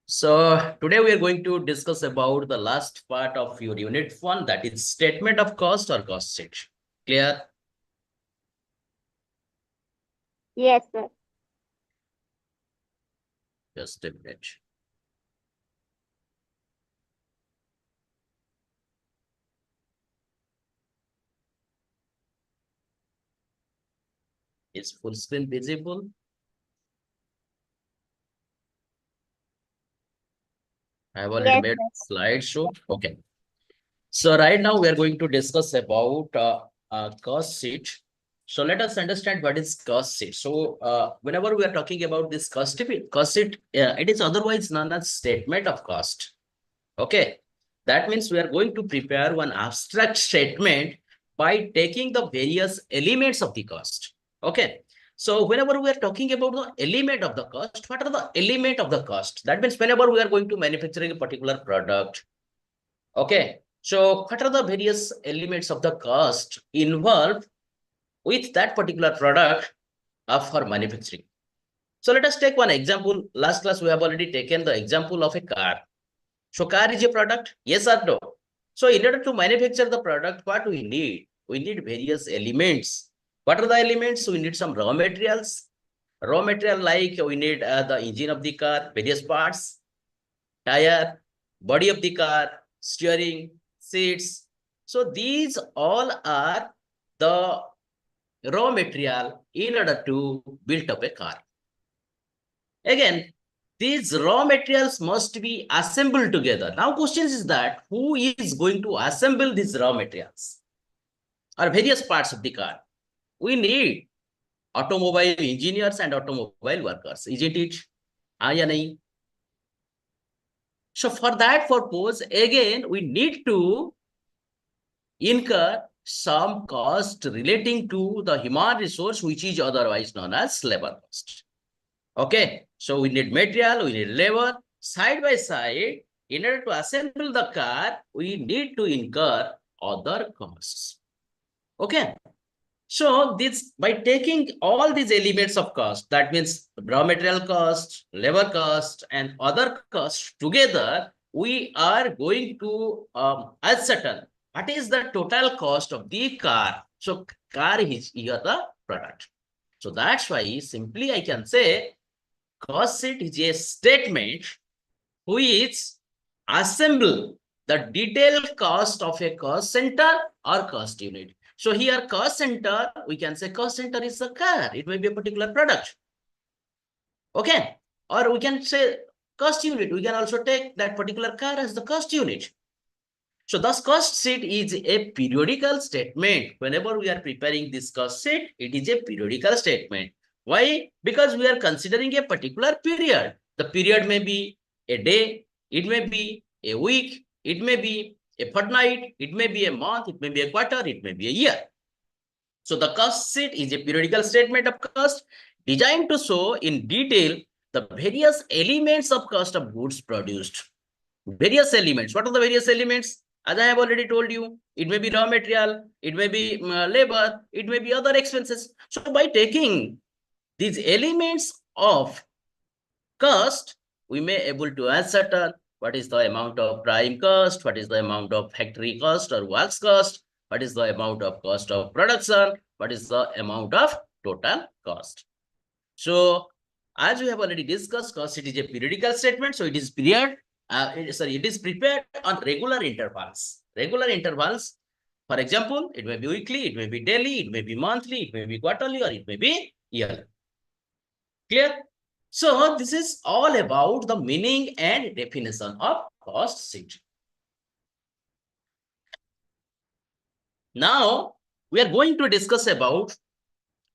So today we are going to discuss about the last part of your unit 1, that is statement of cost or cost sheet. Clear? Yes, sir. Just a minute. Is full screen visible? I have already Yes, made slideshow. Okay. So right now we are going to discuss about cost sheet. So let us understand what is cost sheet. So whenever we are talking about this cost sheet, it is otherwise known as statement of cost. Okay. That means we are going to prepare one abstract statement by taking the various elements of the cost. Okay. So whenever we are talking about the element of the cost, what are the element of the cost? That means whenever we are going to manufacturing a particular product. Okay. So what are the various elements of the cost involved with that particular product for manufacturing? So let us take one example. Last class we have already taken the example of a car. So car is a product, yes or no? So in order to manufacture the product, what we need? We need various elements. What are the elements? We need some raw materials. Raw material like we need the engine of the car, various parts, tire, body of the car, steering, seats. So these all are the raw material in order to build up a car. Again, these raw materials must be assembled together. Now question is that who is going to assemble these raw materials or various parts of the car? We need automobile engineers and automobile workers, isn't it? I. So for that purpose, again, we need to incur some cost relating to the human resource, which is otherwise known as labor cost. Okay, so we need material, we need labor. Side by side, in order to assemble the car, we need to incur other costs. Okay, so this by taking all these elements of cost, that means raw material cost, labor cost, and other costs together, we are going to ascertain what is the total cost of the car. So car is here the product. So that's why simply I can say cost sheet is a statement which assemble the detailed cost of a cost center or cost unit. So here cost center, we can say cost center is a car. It may be a particular product. Okay. Or we can say cost unit. We can also take that particular car as the cost unit. So thus cost sheet is a periodical statement. Whenever we are preparing this cost sheet, it is a periodical statement. Why? Because we are considering a particular period. The period may be a day, it may be a week, it may be a fortnight, it may be a month, it may be a quarter, it may be a year. So the cost sheet is a periodical statement of cost designed to show in detail the various elements of cost of goods produced. Various elements. What are the various elements? As I have already told you, it may be raw material, it may be labor, it may be other expenses. So by taking these elements of cost, we may able to ascertain what is the amount of prime cost, what is the amount of factory cost or works cost, what is the amount of cost of production, what is the amount of total cost. So as we have already discussed, cost sheet is a periodical statement. So it is it is prepared on regular intervals. Regular intervals. For example, it may be weekly, it may be daily, it may be monthly, it may be quarterly, or it may be yearly. Clear? So this is all about the meaning and definition of cost sheet. Now we are going to discuss about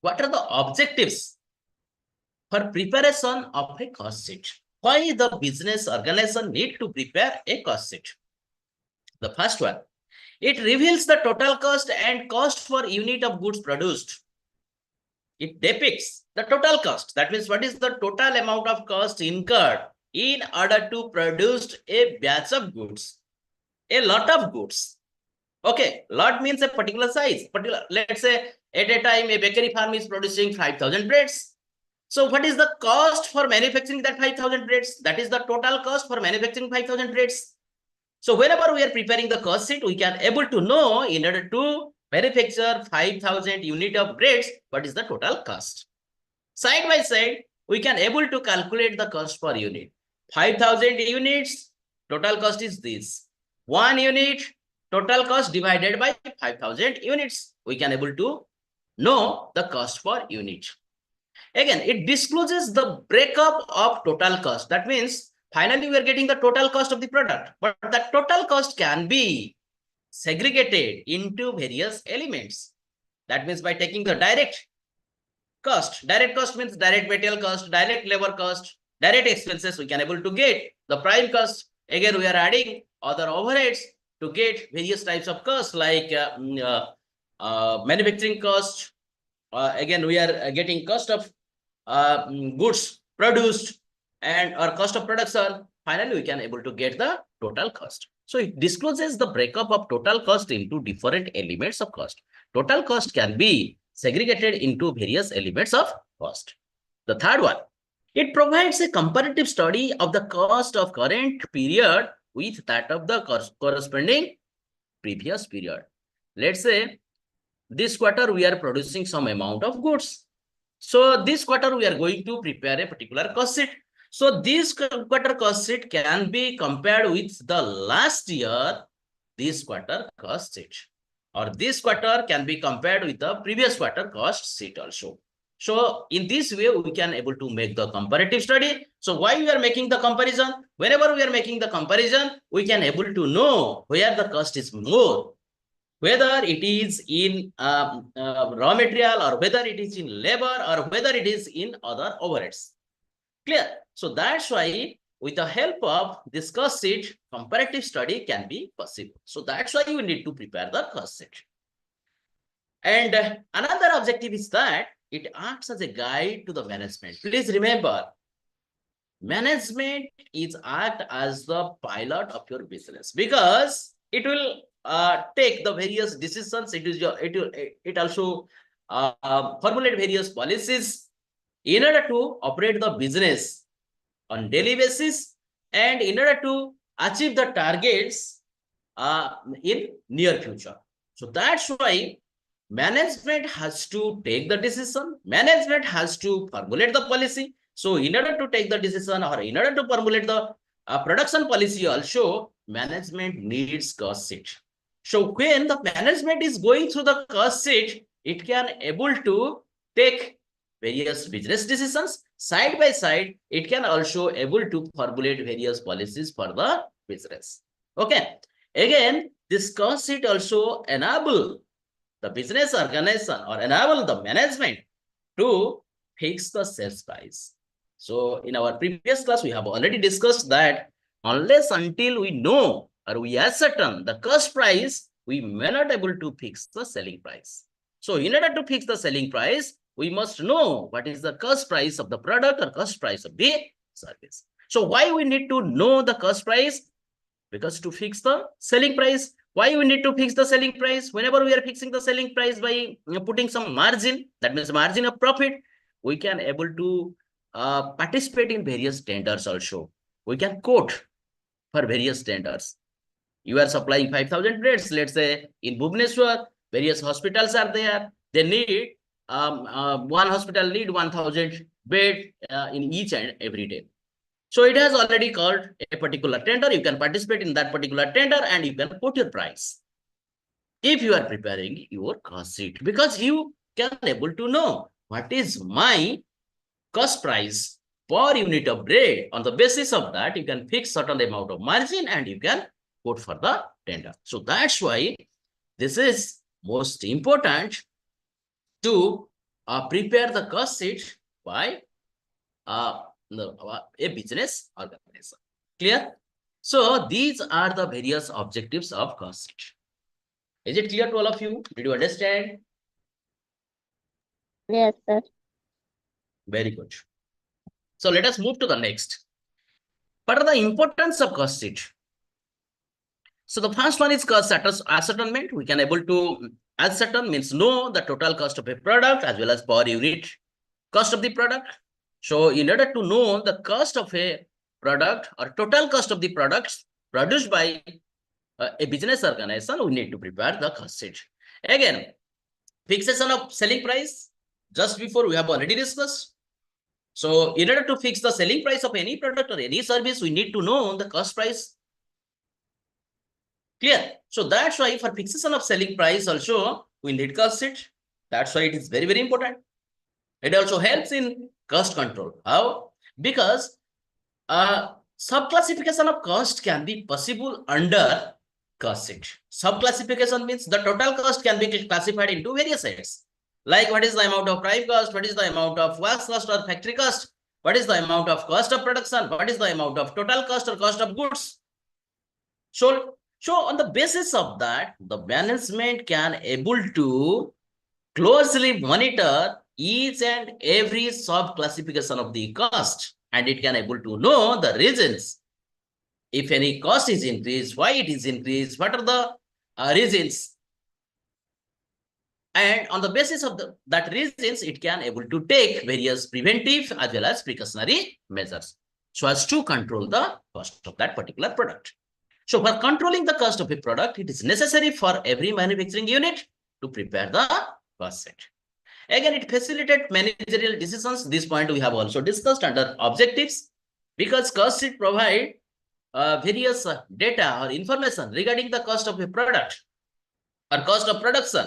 what are the objectives for preparation of a cost sheet. Why the business organization need to prepare a cost sheet? The first one, it reveals the total cost and cost for unit of goods produced. It depicts the total cost. That means what is the total amount of cost incurred in order to produce a batch of goods, a lot of goods. Okay, lot means a particular size. Let's say at a time a bakery farm is producing 5,000 breads. So what is the cost for manufacturing that 5,000 breads? That is the total cost for manufacturing 5,000 breads. So whenever we are preparing the cost sheet, we can able to know in order to manufacture 5,000 unit of breads, what is the total cost. Side by side, we can able to calculate the cost per unit. 5,000 units, total cost is this. 1 unit, total cost divided by 5,000 units. We can able to know the cost per unit. Again, it discloses the breakup of total cost. That means finally we are getting the total cost of the product, but the total cost can be segregated into various elements. That means by taking the direct cost means direct material cost, direct labor cost, direct expenses, we can able to get the prime cost. Again, we are adding other overheads to get various types of costs like manufacturing cost. Again, we are getting cost of goods produced and or cost of production. Finally, we can able to get the total cost. So it discloses the breakup of total cost into different elements of cost. Total cost can be segregated into various elements of cost. The third one, it provides a comparative study of the cost of current period with that of the corresponding previous period. Let's say this quarter we are producing some amount of goods. So this quarter we are going to prepare a particular cost sheet. So this quarter cost sheet can be compared with the last year this quarter cost sheet, or this quarter can be compared with the previous quarter cost sheet also. So in this way we can able to make the comparative study. So why we are making the comparison? Whenever we are making the comparison, we can able to know where the cost is more, whether it is in raw material, or whether it is in labor, or whether it is in other overheads. Clear? So that's why with the help of this cost sheet, comparative study can be possible. So that's why you need to prepare the cost sheet. And another objective is that it acts as a guide to the management. Please remember, management is act as the pilot of your business, because it will take the various decisions. It also formulate various policies in order to operate the business on daily basis, and in order to achieve the targets in near future. So that's why management has to take the decision. Management has to formulate the policy. So in order to take the decision, or in order to formulate the production policy also, management needs cost sheet. So when the management is going through the cost sheet, it can able to take various business decisions. Side by side, it can also able to formulate various policies for the business. Okay. Again, this cost sheet also enable the business organization or enable the management to fix the sales price. So in our previous class, we have already discussed that unless until we know or we ascertain the cost price, we may not able to fix the selling price. So in order to fix the selling price, we must know what is the cost price of the product or cost price of the service. So why we need to know the cost price? Because to fix the selling price. Why we need to fix the selling price? Whenever we are fixing the selling price by putting some margin, that means margin of profit, we can able to participate in various tenders also. We can quote for various tenders. You are supplying 5,000 beds, let's say in Bhubaneswar, various hospitals are there. They need, one hospital need 1,000 bed in each and every day. So it has already called a particular tender. You can participate in that particular tender and you can put your price. If you are preparing your cost sheet, because you can able to know what is my cost price per unit of bread. On the basis of that, you can fix certain amount of margin and you can put for the tender. So that's why this is most important to prepare the cost sheet by a business organization. Clear? So these are the various objectives of cost sheet. Is it clear to all of you? Did you understand? Yes, sir. Very good. So let us move to the next. What are the importance of cost sheet? So the first one is cost ascertainment. We can able to ascertain means know the total cost of a product as well as per unit cost of the product. So in order to know the cost of a product or total cost of the products produced by a business organization, we need to prepare the cost sheet. Again, fixation of selling price. Just before we have already discussed. So in order to fix the selling price of any product or any service, we need to know the cost price. Clear? So that's why for fixation of selling price also, we need cost sheet. That's why it is very, very important. It also helps in cost control. How? Because sub-classification of cost can be possible under cost sheet. Sub-classification means the total cost can be classified into various heads. Like what is the amount of prime cost, what is the amount of wax cost or factory cost, what is the amount of cost of production, what is the amount of total cost or cost of goods. So on the basis of that, the management can able to closely monitor each and every sub-classification of the cost, and it can able to know the reasons. If any cost is increased, why it is increased, what are the reasons. And on the basis of that reasons, it can able to take various preventive as well as precautionary measures so as to control the cost of that particular product. So for controlling the cost of a product, it is necessary for every manufacturing unit to prepare the cost sheet. Again, it facilitates managerial decisions. This point we have also discussed under objectives, because cost sheet provide various data or information regarding the cost of a product or cost of production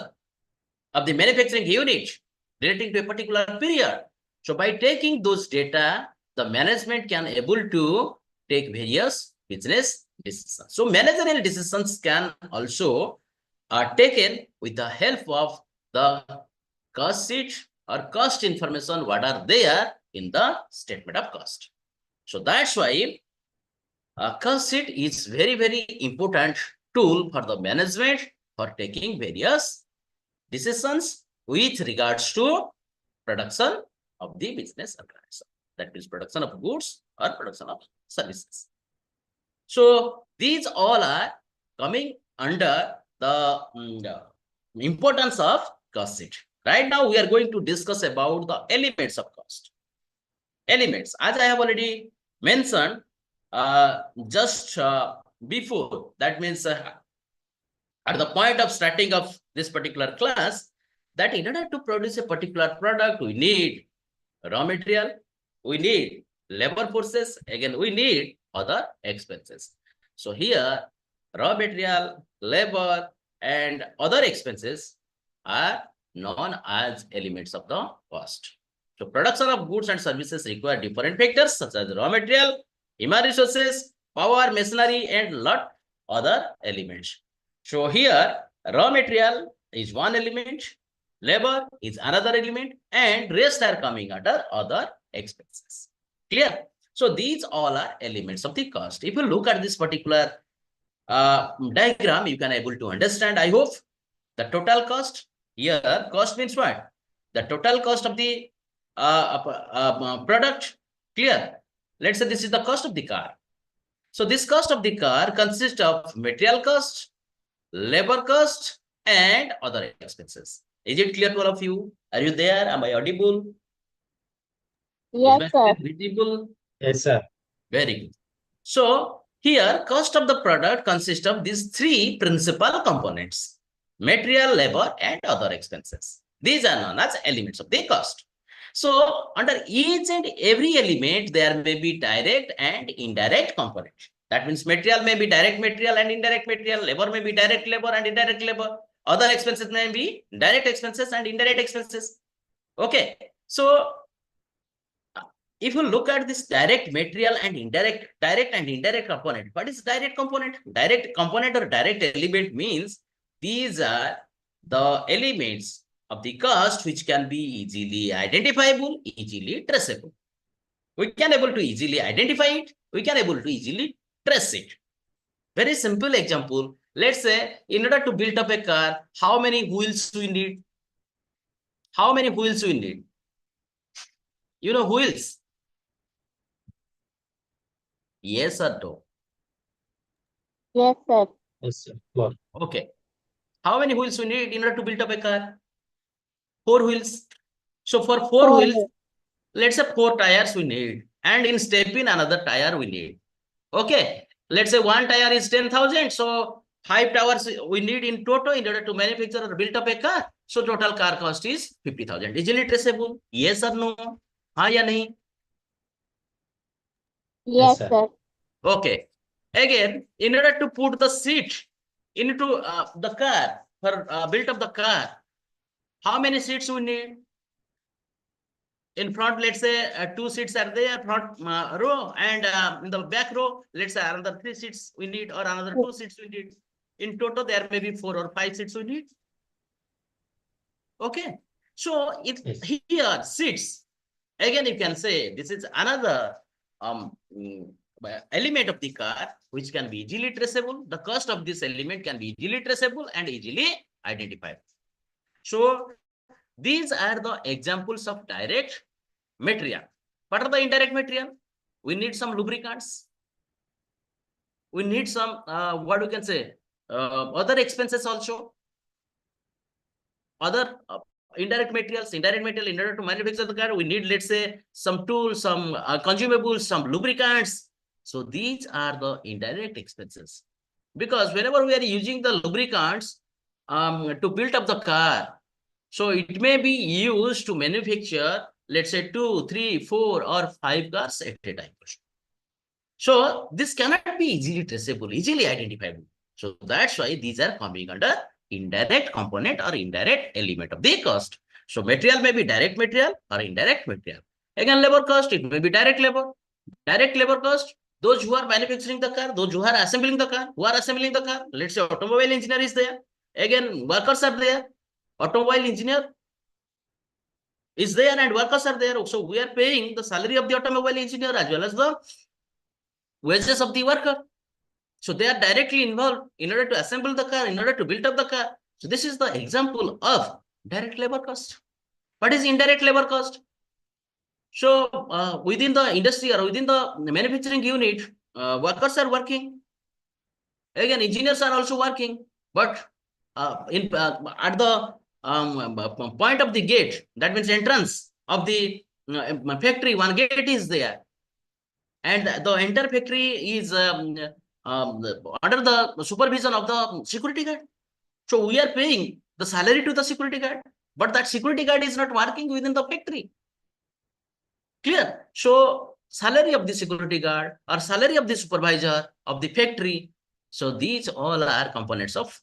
of the manufacturing unit relating to a particular period. So by taking those data, the management can able to take various business decisions. So managerial decisions can also taken with the help of the cost sheet or cost information what are there in the statement of cost. So that's why cost sheet is very, very important tool for the management for taking various decisions with regards to production of the business organization. That is production of goods or production of services. So these all are coming under the importance of cost sheet. Right now, we are going to discuss about the elements of cost. Elements, as I have already mentioned just before, that means at the point of starting of this particular class, that in order to produce a particular product, we need raw material, we need labor forces, again, we need other expenses. So here, raw material, labor, and other expenses are known as elements of the cost. So production of goods and services require different factors such as raw material, human resources, power, machinery, and lot other elements. So here, raw material is one element, labor is another element, and rest are coming under other expenses. Clear? So these all are elements of the cost. If you look at this particular diagram, you can able to understand, I hope, the total cost. Here, cost means what? The total cost of the product. Clear? Let's say this is the cost of the car. So this cost of the car consists of material cost, labor cost, and other expenses. Is it clear to all of you? Are you there? Am I audible? Yes, Is my sir. screen visible? Yes, sir. Very good. So here, cost of the product consists of these three principal components: material, labor, and other expenses. These are known as elements of the cost. So under each and every element, there may be direct and indirect component. That means material may be direct material and indirect material, labor may be direct labor and indirect labor, other expenses may be direct expenses and indirect expenses. Okay, so if you look at this direct material and indirect component, what is direct component? Direct component or direct element means these are the elements of the cost which can be easily identifiable, easily traceable. We can able to easily identify it. We can able to easily trace it. Very simple example. Let's say in order to build up a car, how many wheels we need? How many wheels we need? You know wheels? Yes or no? Yes, sir. Yes, sir. Floor. Okay. How many wheels we need in order to build up a car? 4 wheels. So for 4 wheels, let's say 4 tires we need. And in step in another tire we need. Okay. Let's say one tire is 10,000. So 5 tires we need in total in order to manufacture or build up a car. So total car cost is 50,000. Easily traceable? Yes or no? हाँ या नहीं? Yes, sir. sir. Okay. Again, in order to put the seat into the car for build up the car, how many seats we need? In front, let's say 2 seats are there, front row, and in the back row, let's say another 3 seats we need, or another 2 seats we need. In total, there may be 4 or 5 seats we need. Okay. So if Yes. here seats, again, you can say this is another element of the car which can be easily traceable. The cost of this element can be easily traceable and easily identifiable. So these are the examples of direct material. What are the indirect material? We need some lubricants. We need some what we can say other expenses also. Other indirect materials, in order to manufacture the car, we need, let's say, some tools, some consumables, some lubricants. So these are the indirect expenses. Because whenever we are using the lubricants to build up the car, so it may be used to manufacture, let's say 2, 3, 4, or 5 cars at a time. So this cannot be easily traceable, easily identifiable. So that's why these are coming under indirect component or indirect element of the cost. So material may be direct material or indirect material. Again, labor cost, it may be direct labor. Direct labor cost, those who are manufacturing the car, those who are assembling the car, let's say automobile engineer is there. Again, workers are there. Automobile engineer is there and workers are there. So we are paying the salary of the automobile engineer as well as the wages of the worker. So they are directly involved in order to assemble the car, in order to build up the car. So this is the example of direct labor cost. What is indirect labor cost? So within the industry or within the manufacturing unit, workers are working. Again, engineers are also working. But at the point of the gate, that means entrance of the factory, one gate is there. And the entire factory is under the supervision of the security guard. So we are paying the salary to the security guard, but that security guard is not working within the factory. Clear? So salary of the security guard or salary of the supervisor of the factory. So these all are components of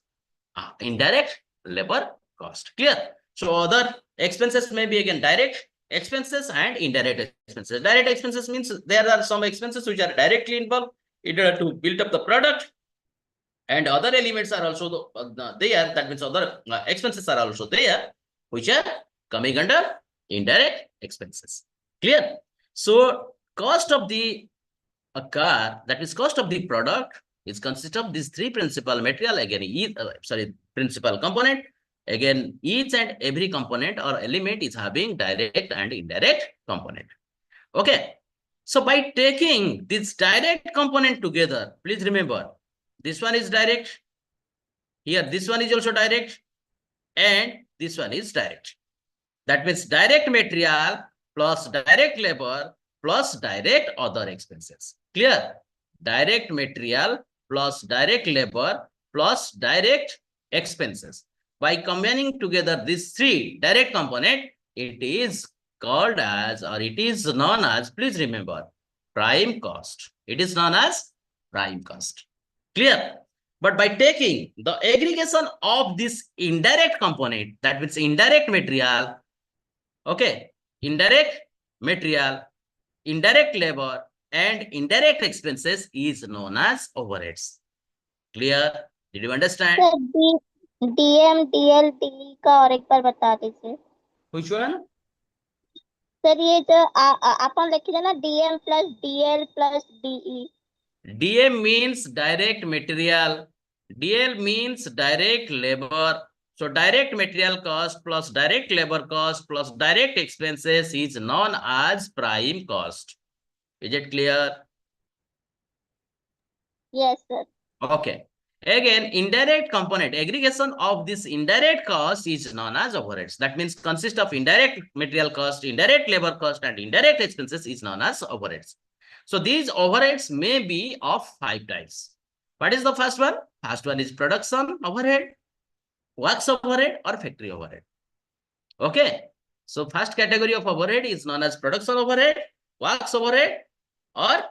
indirect labor cost. Clear? So other expenses may be again direct expenses and indirect expenses. Direct expenses means there are some expenses which are directly involved in order to build up the product. and other elements are also there. That means other expenses are also there, which are coming under indirect expenses. Clear? So cost of the car, that is cost of the product, is consist of these three principal material. Again, principal component. Again, each and every component or element is having direct and indirect component. Okay. So by taking this direct component together, please remember, this one is direct. Here, this one is also direct. And this one is direct. That means direct material plus direct labor plus direct other expenses. Clear? Direct material plus direct labor plus direct expenses. By combining together these three direct component, it is called as, or it is known as, please remember, prime cost. It is known as prime cost. Clear? But by taking the aggregation of this indirect component, that means indirect material, okay, indirect material, indirect labor, and indirect expenses is known as overheads. Clear? Did you understand? Sir DM DL DE का और एक बार बता दीजिए. Which one? Sir ये जो अपन लिखे थे ना DM plus DL plus DE. DM means direct material. DL means direct labor. So direct material cost plus direct labor cost plus direct expenses is known as prime cost. Is it clear? Yes, sir. Okay. Again, indirect component, aggregation of this indirect cost is known as overheads. That means consist of indirect material cost, indirect labor cost, and indirect expenses is known as overheads. So these overheads may be of 5 types. What is the first one? First one is production overhead, works overhead, or factory overhead. Okay. So first category of overhead is known as production overhead, works overhead, or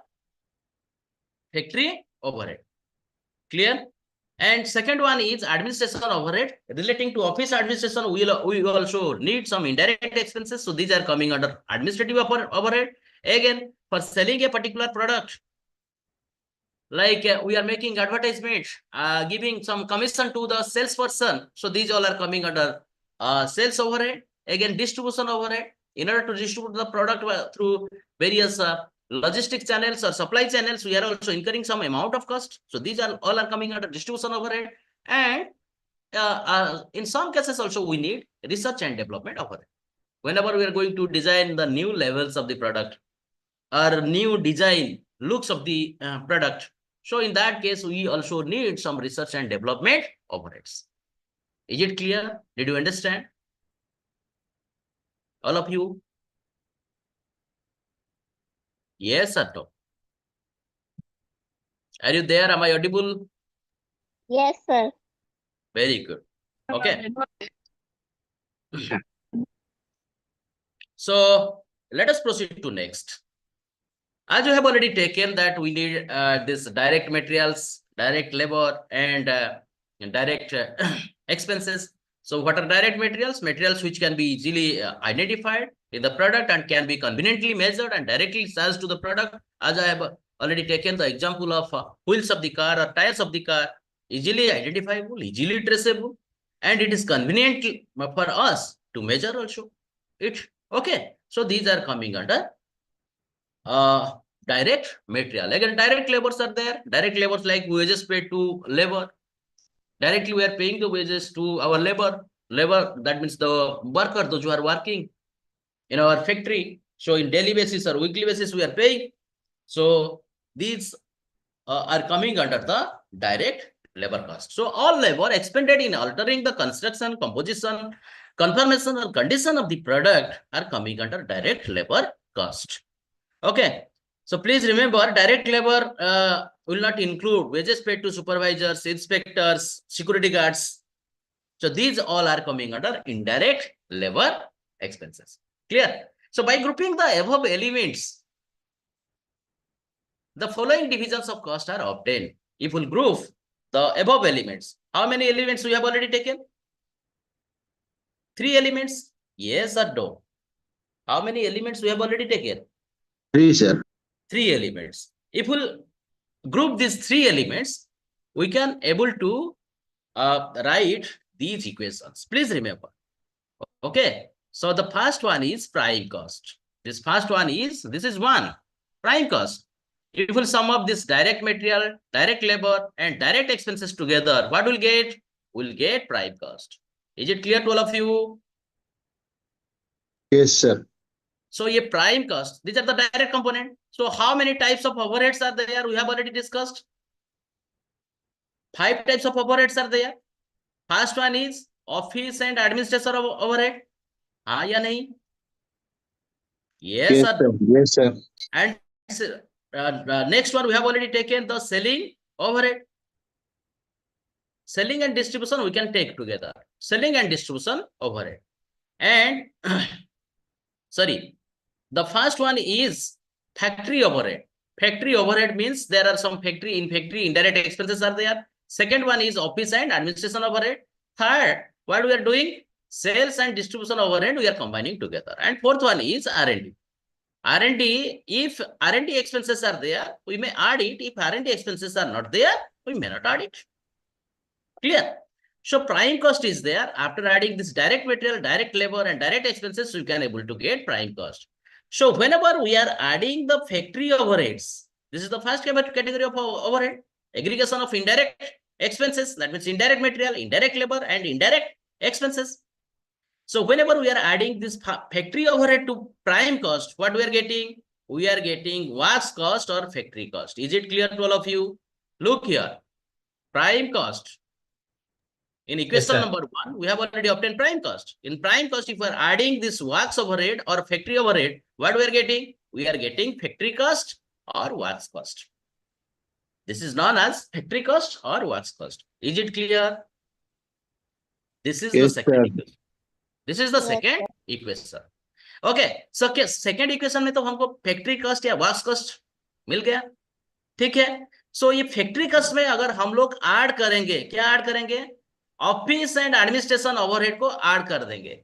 factory overhead. Clear? And second one is administration overhead. Relating to office administration, we also need some indirect expenses. So these are coming under administrative overhead. Again, for selling a particular product, like we are making advertisement, giving some commission to the salesperson. So these all are coming under sales overhead. Again, distribution overhead. In order to distribute the product through various logistic channels or supply channels, we are also incurring some amount of cost. So these are all are coming under distribution overhead. And in some cases also we need research and development overhead. Whenever we are going to design the new levels of the product or new design looks of the product, so in that case we also need some research and development overheads. Is it clear? Did you understand? All of you? Yes or no? Are you there? Am I audible? Yes, sir. Very good. Okay. So let us proceed to next. As you have already taken that we need this direct materials, direct labor, and direct expenses. So what are direct materials? Materials which can be easily identified in the product and can be conveniently measured and directly charged to the product. As I have already taken the example of wheels of the car or tires of the car, easily identifiable, easily traceable, and it is convenient for us to measure also it. Okay. So these are coming under direct material. Again, direct labors are there. Direct labors like wages paid to labor. Directly we are paying the wages to our labor. Labor, that means the worker, those who are working in our factory. So in daily basis or weekly basis we are paying. So these are coming under the direct labor cost. So all labor expended in altering the construction, composition, conformation or condition of the product are coming under direct labor cost. Okay. So please remember, direct labor will not include wages paid to supervisors, inspectors, security guards. So these all are coming under indirect labor expenses. Clear? So by grouping the above elements, the following divisions of cost are obtained. If we'll group the above elements, how many elements we have already taken? 3 elements? Yes or no? How many elements we have already taken? 3, sir. 3 elements. If we'll group these 3 elements, we can able to write these equations. Please remember. Okay. So the first one is prime cost. This first one is, this is one prime cost. If we'll sum up this direct material, direct labor, and direct expenses together, what we'll get? We'll get prime cost. Is it clear to all of you? Yes, sir. So a prime cost, these are the direct component. So how many types of overheads are there? We have already discussed. 5 types of overheads are there. First one is office and administration overhead. हाँ या नहीं? Yes, sir. Yes, sir. And next one we have already taken the selling overhead. Selling and distribution we can take together. Selling and distribution overhead. And sorry, the first one is factory overhead. Factory overhead means there are some factory indirect expenses are there. Second one is office and administration overhead. Third, what we are doing? Sales and distribution overhead we are combining together. And fourth one is R&D. R&D, if R&D expenses are there, we may add it. If R&D expenses are not there, we may not add it. Clear? So prime cost is there. After adding this direct material, direct labor, and direct expenses, we can able to get prime cost. So whenever we are adding the factory overheads, this is the first category of overhead, aggregation of indirect expenses, that means indirect material, indirect labor, and indirect expenses. So whenever we are adding this factory overhead to prime cost, what we are getting? We are getting works cost or factory cost. Is it clear to all of you? Look here, prime cost. In equation number 1, we have already obtained prime cost. In prime cost, if we are adding this works overhead or factory overhead, what we are getting? We are getting factory cost or works cost. This is known as factory cost or works cost. Is it clear? This is the second equation. This is the second equation. Okay. So second equation में तो हमको factory cost या works cost मिल गया. ठीक है. So ये factory cost में अगर हम लोग ऐड करेंगे, क्या ऐड करेंगे? ऑफिस एंड एडमिनिस्ट्रेशन ओवरहेड को ऐड कर देंगे.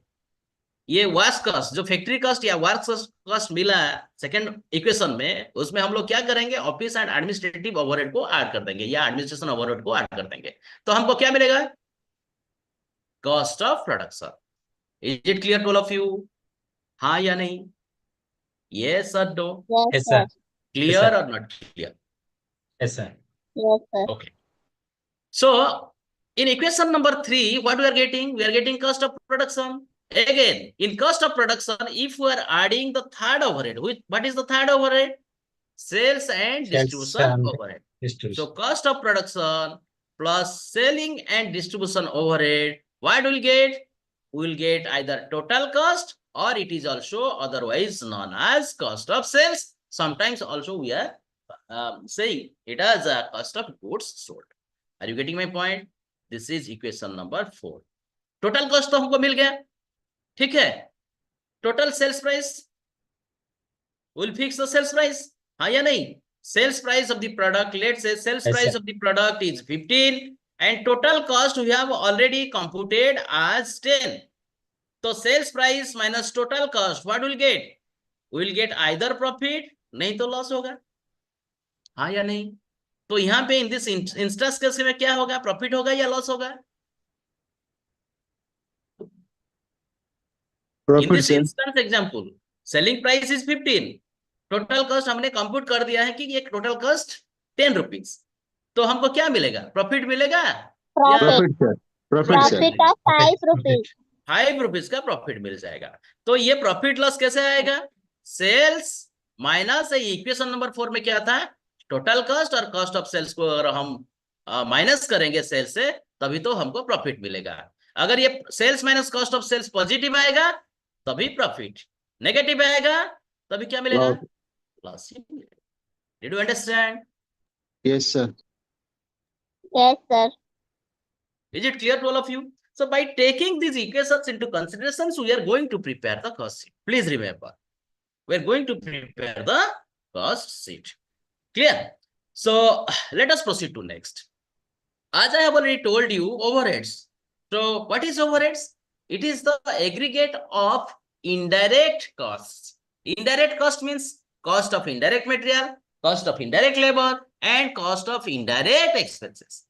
ये वर्क्स कॉस्ट जो फैक्ट्री कॉस्ट या वर्क्स कॉस्ट मिला है सेकंड इक्वेशन में, उसमें हम लोग क्या करेंगे? ऑफिस एंड एडमिनिस्ट्रेटिव ओवरहेड को ऐड कर देंगे या एडमिनिस्ट्रेशन ओवरहेड को ऐड कर देंगे. तो हमको क्या मिलेगा? Cost of production. Is it clear to all of you? हाँ या नहीं? यस और नो? Yes, sir. क्लियर और not clear? Yes, sir. Yes, sir. Okay. So in equation number 3, what we are getting? We are getting cost of production. Again, in cost of production, if we are adding the third overhead, what is the third overhead? Sales and distribution overhead. So cost of production plus selling and distribution overhead, what will get? We will get either total cost or it is also otherwise known as cost of sales. Sometimes also we are saying it as a cost of goods sold. Are you getting my point? This is equation number 4. Total cost तो हमको मिल गया. ठीक है. Total sales price. We'll fix the sales price. हाँ या नहीं? Sales price of the product, let's say sales price of the product is 15 and total cost we have already computed as 10. So sales price minus total cost, what will get? We will get either profit, नहीं तो loss होगा. हाँ या नहीं? तो यहाँ पे in this instance case में क्या होगा? प्रॉफिट होगा या लॉस होगा? In this instance example, selling price is 15. Total cost हमने कंप्यूट कर दिया है कि ये टोटल कॉस्ट 10 रुपीज. तो हमको क्या मिलेगा? प्रॉफिट मिलेगा? Profit of 5 rupees. 5 रुपीज का प्रॉफिट मिल जाएगा. तो ये प्रॉफिट लॉस कैसे आएगा? सेल्स माइनस इक्वेशन नंबर 4 में क्या था? टोटल कॉस्ट और कॉस्ट ऑफ सेल्स को अगर हम माइनस करेंगे सेल्स से, तभी तो हमको प्रॉफिट मिलेगा. अगर ये sales minus cost of sales positive आएगा तभी प्रॉफिट, नेगेटिव आएगा तभी क्या मिलेगा? Loss. Did you understand? Yes, sir. Yes, sir. Is it clear to all of you? So by taking these equations into considerations, we are going to prepare the cost sheet. Please remember, we are going to prepare the cost sheet. Clear? So let us proceed to next. As I have already told you, overheads. So what is overheads? It is the aggregate of indirect costs. Indirect cost means cost of indirect material, cost of indirect labor, and cost of indirect expenses.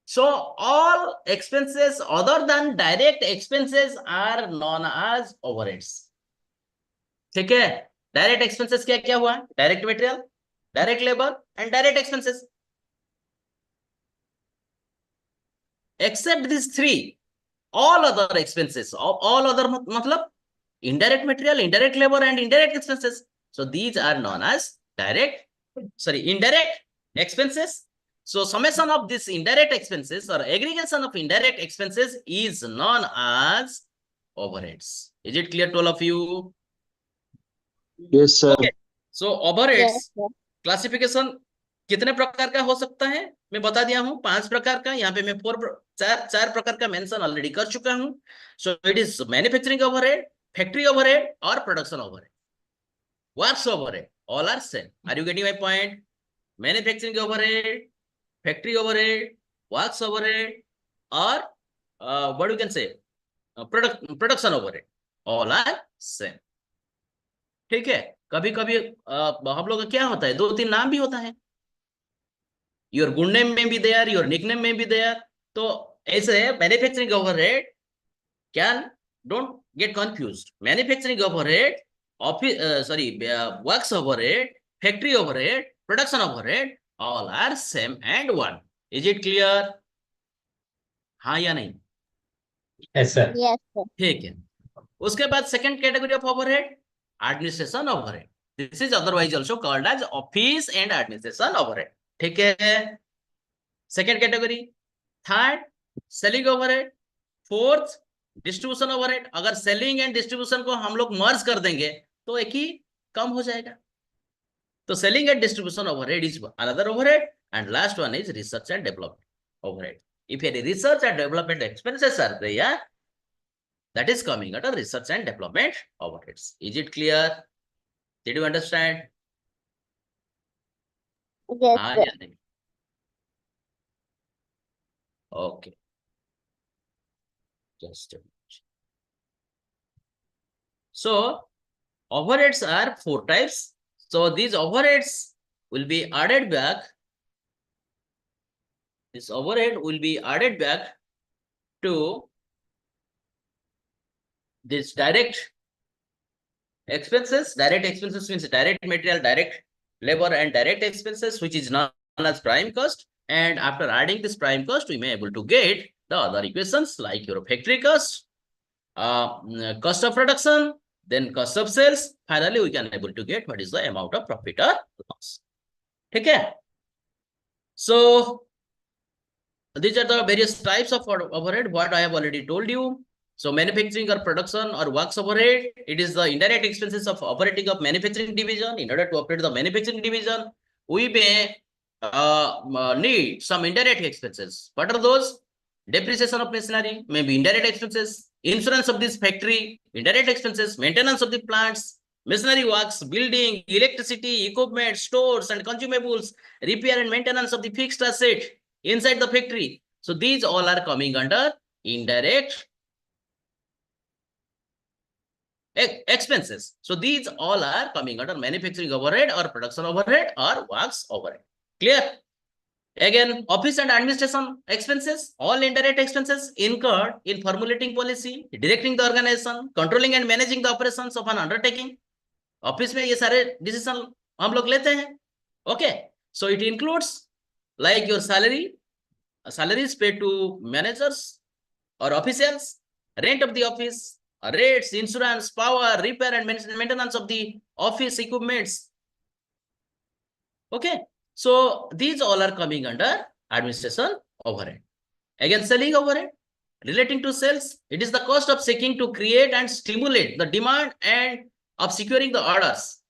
So all expenses other than direct expenses are known as overheads. ठीक है? Direct expenses क्या क्या हुआ? Direct material, direct labor and direct expenses. Except these three, all other expenses, all other matlab indirect material, indirect labor and indirect expenses. So these are known as indirect expenses. So summation of this indirect expenses or aggregation of indirect expenses is known as overheads. Is it clear to all of you? Yes, sir. Okay. So overheads Yes, sir. Classification कितने प्रकार का हो सकता है मैं बता दिया हूं 5 प्रकार का यहाँ पे मैं चार प्रकार का मेंशन ऑलरेडी कर चुका हूं so it is manufacturing overhead factory overhead और production overhead works overhead all are same are you getting my point manufacturing overhead factory overhead works overhead और what you can say production overhead all are same ठीक है कभी कभी हम लोग का क्या होता है 2-3 नाम भी होता है योर गुड नेम में भी देयर योर निकनेम में भी देयर तो ऐसे manufacturing overhead can don't get confused manufacturing overhead works overhead factory overhead production overhead all are same and one is it clear हाँ या नहीं Yes, sir. Yes, sir. ठीक है उसके बाद second category of overhead administration overhead. This is otherwise also called as office and administration overhead. ठीक है second category. Third selling overhead. Fourth distribution overhead. अगर selling and distribution को हम लोग merge कर देंगे तो एक ही कम हो जाएगा तो selling and distribution overhead is another overhead and last one is research and development overhead. If any research and development expenses are there that is coming under research and development overheads. Is it clear? Did you understand? Yes, हाँ sir. या नहीं? Okay. Just a minute. So overheads are 4 types. So these overheads will be added back. This overhead will be added back to this direct expenses means direct material, direct labor and direct expenses, which is known as prime cost. And after adding this prime cost, we may able to get the other equations like your factory cost, cost of production, then cost of sales. Finally, we can able to get what is the amount of profit or loss. Okay. So these are the various types of overhead, what I have already told you. So manufacturing or production or works overhead, it is the indirect expenses of operating of manufacturing division. In order to operate the manufacturing division, we may need some indirect expenses. What are those? Depreciation of machinery, maybe indirect expenses, insurance of this factory, indirect expenses, maintenance of the plants, machinery works, building, electricity, equipment, stores and consumables, repair and maintenance of the fixed asset inside the factory. So these all are coming under indirect expenses. So these all are coming under manufacturing overhead or production overhead or works overhead. Clear? Again, office and administration expenses, all indirect expenses incurred in formulating policy, directing the organization, controlling and managing the operations of an undertaking. Office में ये सारे decision हम लोग लेते हैं. Okay. So it includes like your salaries paid to managers or officials, rent of the office, rates, insurance, power, repair and maintenance of the office equipments. Okay. So these all are coming under administration overhead. Again, selling overhead relating to sales. It is the cost of seeking to create and stimulate the demand and of securing the orders.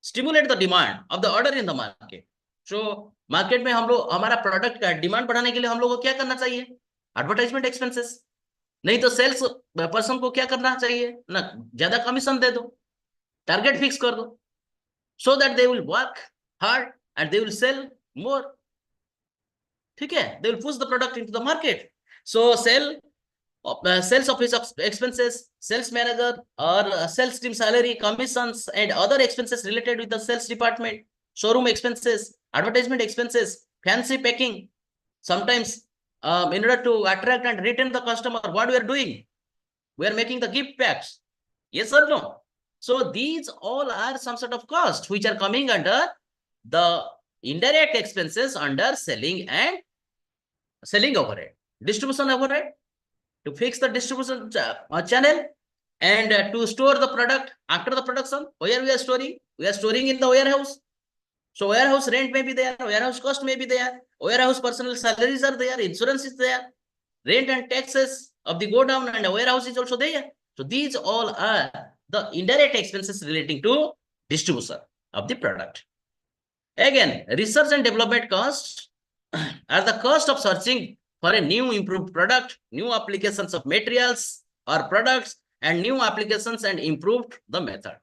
Stimulate the demand of the order in the market. So market में हम लोग हमारा product का demand बढ़ाने के लिए हम लोग को क्या करना चाहिए? Advertisement expenses. नहीं तो सेल्स पर्सन को क्या करना चाहिए ना ज्यादा कमीशन दे दो टारगेट फिक्स कर दो so that they will work hard and they will sell more ठीक है they will push the product into the market so sales office expenses sales manager or sales team salary commissions and other expenses related with the sales department showroom expenses advertisement expenses fancy packing sometimes in order to attract and retain the customer, what we are doing? We are making the gift packs. Yes or no? So these all are some sort of costs which are coming under the indirect expenses under selling and selling overhead, distribution overhead, to fix the distribution channel, and to store the product after the production. Where we are storing? We are storing in the warehouse. So warehouse rent may be there, warehouse cost may be there, warehouse personal salaries are there, insurance is there, rent and taxes of the godown and the warehouse is also there. So these all are the indirect expenses relating to distribution of the product. Again, research and development costs are the cost of searching for a new improved product, new applications of materials or products, and new applications and improved the method.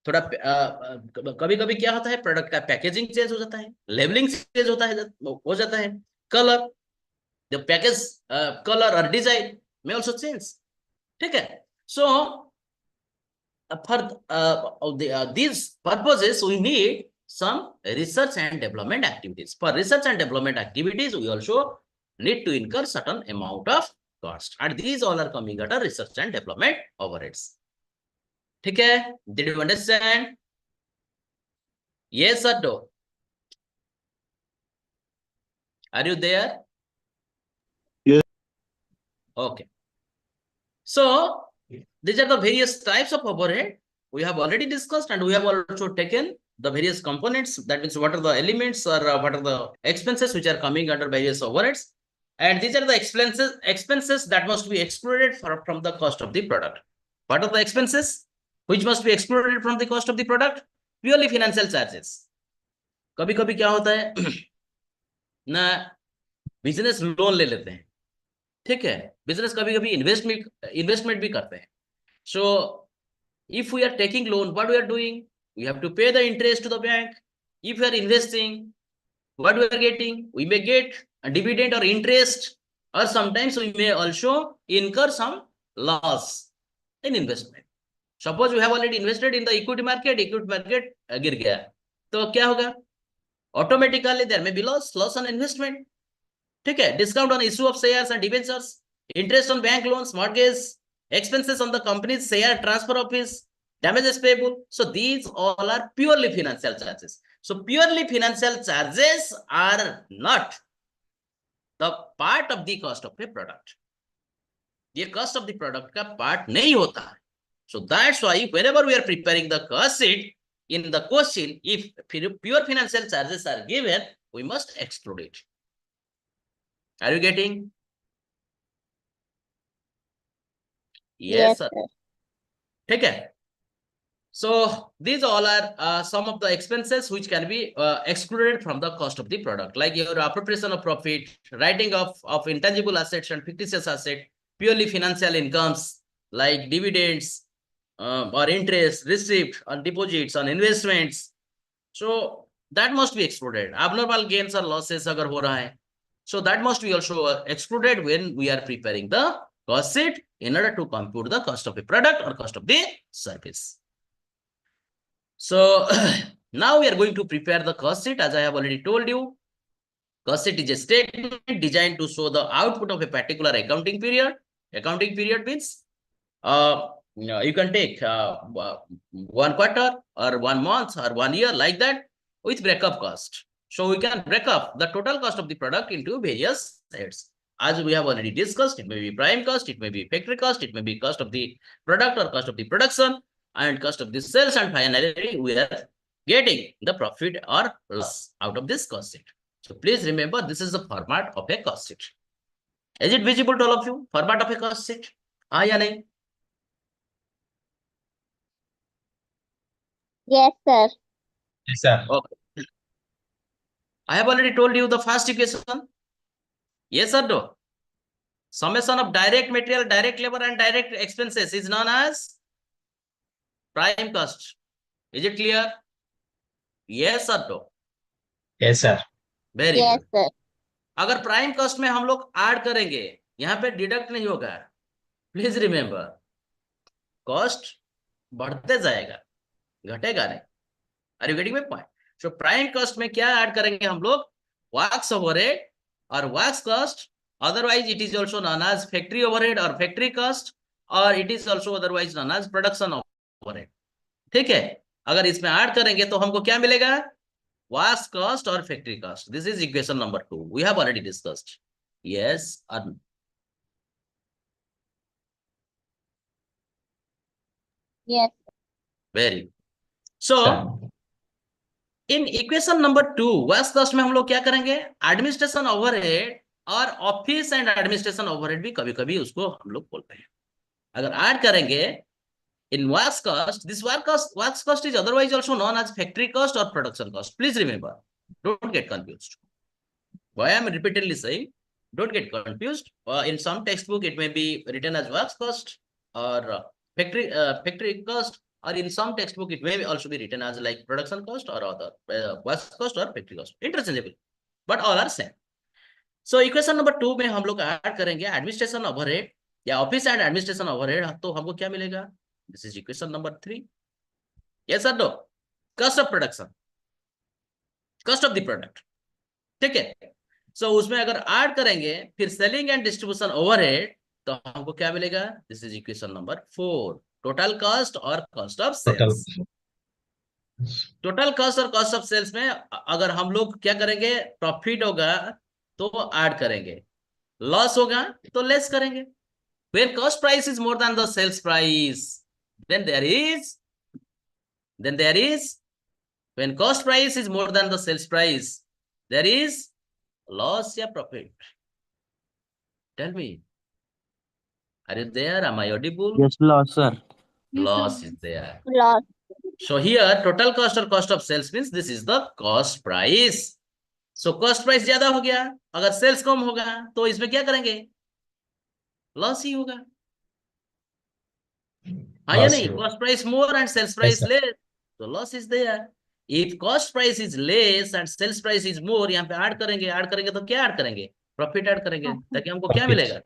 थोड़ा कभी कभी क्या होता है, product का packaging change हो जाता है, लेबलिंग चेंज होता है, हो जाता है, कलर, द पैकेज कलर और डिजाइन में आल्सो चेंज. ठीक है. सो for these purposes we need some research and development activities. For research and development activities we also need to incur certain amount of cost, and these all are coming under research and development overheads. ठीक है? Did you understand? Yes or no? Are you there? Yes. Okay. So these are the various types of overhead we have already discussed, and we have also taken the various components. That means what are the elements or what are the expenses which are coming under various overheads, and these are the expenses that must be excluded from the cost of the product. What are the expenses which must be excluded from the cost of the product? Purely financial charges. कभी कभी क्या होता है ना, business loan ले लेते हैं. ठीक है, बिजनेस कभी कभी इन्वेस्टमेंट भी करते हैं. So if we are taking loan, what we are doing? We have to pay the interest to the bank. If we are investing, what we are getting? We may get a dividend or interest, or sometimes we may also incur some loss in investment. Suppose we have already invested in the equity market गिर गया, तो क्या होगा? Automatically there may be loss on investment. ठीक है, discount on issue of shares and debentures, interest on bank loans, mortgage, expenses on the company's share transfer office, damages payable. So these all are purely financial charges. So purely financial charges are not the part of the cost of a product. ये cost of the product का part नहीं होता है. So that's why whenever we are preparing the cost sheet, in the question, if pure financial charges are given, we must exclude it. Are you getting? Yes, sir. ठीक है. So these all are some of the expenses which can be excluded from the cost of the product, like your appropriation of profit, writing of intangible assets and fictitious assets, purely financial incomes like dividends or interest received on deposits on investments. So that must be excluded. Abnormal gains or losses agar ho raha hai, so that must be also excluded when we are preparing the cost sheet in order to compute the cost of a product or cost of the service. So now we are going to prepare the cost sheet. As I have already told you, cost sheet is a statement designed to show the output of a particular accounting period. Accounting period means you can take 1 quarter or 1 month or 1 year, like that, with breakup cost. So we can break up the total cost of the product into various heads. As we have already discussed, it may be prime cost, it may be factory cost, it may be cost of the product or cost of the production, and cost of the sales, and finally we are getting the profit or loss out of this cost sheet. So please remember, this is the format of a cost sheet. Is it visible to all of you? Format of a cost sheet? हाँ या नहीं? Yes, sir. Yes, sir. Okay. I have already told you the first equation. Yes or no? Summation of direct material, direct labor, and direct expenses is known as prime cost. Is it clear? Yes or no? Yes, sir. Very Yes, good. sir. अगर prime cost में हम लोग add करेंगे, यहाँ पे deduct नहीं होगा. Please remember, cost बढ़ते जाएगा, घटेगा नहीं. Are you getting my point? So prime cost में क्या ऐड करेंगे हम लोग? Works overhead or wax cost. Otherwise, it is also known as factory overhead or factory cost, or it is also otherwise known as production overhead. ठीक है, अगर इसमें add करेंगे तो हमको क्या मिलेगा? Wax cost or factory cost. This is equation number 2. We have already discussed. Yes or no? Yes. Very good. So, Sir. in equation number 2, wax cost में हम लोग क्या करेंगे? Administration overhead और ऑफिस एंड एडमिनिस्ट्रेशन ओवरहेड भी कभी कभी उसको हम लोग बोलते हैं. अगर ऐड करेंगे in wax cost, this wax cost is otherwise also known as factory cost or production cost. Please remember, don't get confused. Why I am repeatedly saying, don't get confused. In some textbook, it may be written as wax cost or factory cost, or in some textbook, it may also be written as like production cost or other wax cost or factory cost. Interchangeable, but all are same. So equation number 2 में हम लोग add करेंगे administration overhead या office and administration overhead, तो हमको क्या मिलेगा? This is equation number 3. Yes or no? Cost of production, cost of the product. ठीक है, so उसमें अगर ऐड करेंगे फिर सेलिंग एंड डिस्ट्रीब्यूशन ओवरहेड, तो हमको क्या मिलेगा? This is equation number 4. Total cost और cost of sales. Total cost और कॉस्ट ऑफ सेल्स में अगर हम लोग क्या करेंगे? प्रॉफिट होगा तो ऐड करेंगे, लॉस होगा तो लेस करेंगे. When cost price is more than the sales price, then there is when cost price is more than the sales price, there is loss या profit. Tell me, are you there? Am I audible? Yes, loss, sir. Loss is there. Loss. So here total cost or cost of sales means this is the cost price. So cost price ज्यादा हो गया, अगर sales कम होगा तो इसमें क्या करेंगे? Loss ही होगा. हाँ या नहीं? Cost price more and sales price less, so loss is there. If cost price is less and sales price is more, यहाँ पे ऐड करेंगे तो क्या ऐड करेंगे? प्रॉफिट ऐड करेंगे, ताकि हमको क्या मिलेगा?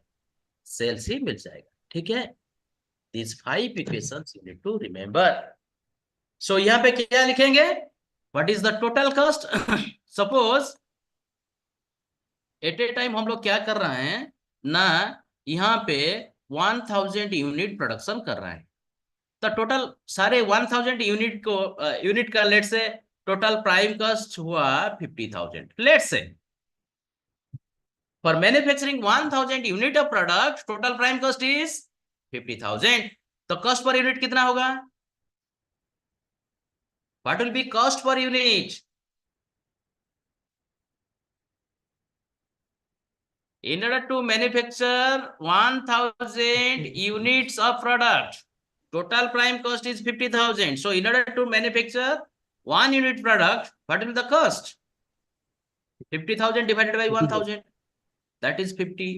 सेल्स ही मिल जाएगा. ठीक है, these 5 equations you need to remember. So यहाँ पे क्या लिखेंगे? What is the total cost? Suppose at a time हम लोग क्या कर रहे हैं ना, यहाँ पे 1000 यूनिट प्रोडक्शन कर रहे हैं, तो टोटल सारे 1000 यूनिट को यूनिट का लेट से टोटल प्राइम कॉस्ट हुआ 50,000. लेट से for manufacturing 1000 unit of product, total prime cost is 50,000. तो कॉस्ट पर यूनिट कितना होगा? What will be cost per unit? In order to manufacture 1000 units of product, total prime cost is 50,000. So in order to manufacture 1 unit product, what will be the cost? 50,000 divided by 1000. That is 50.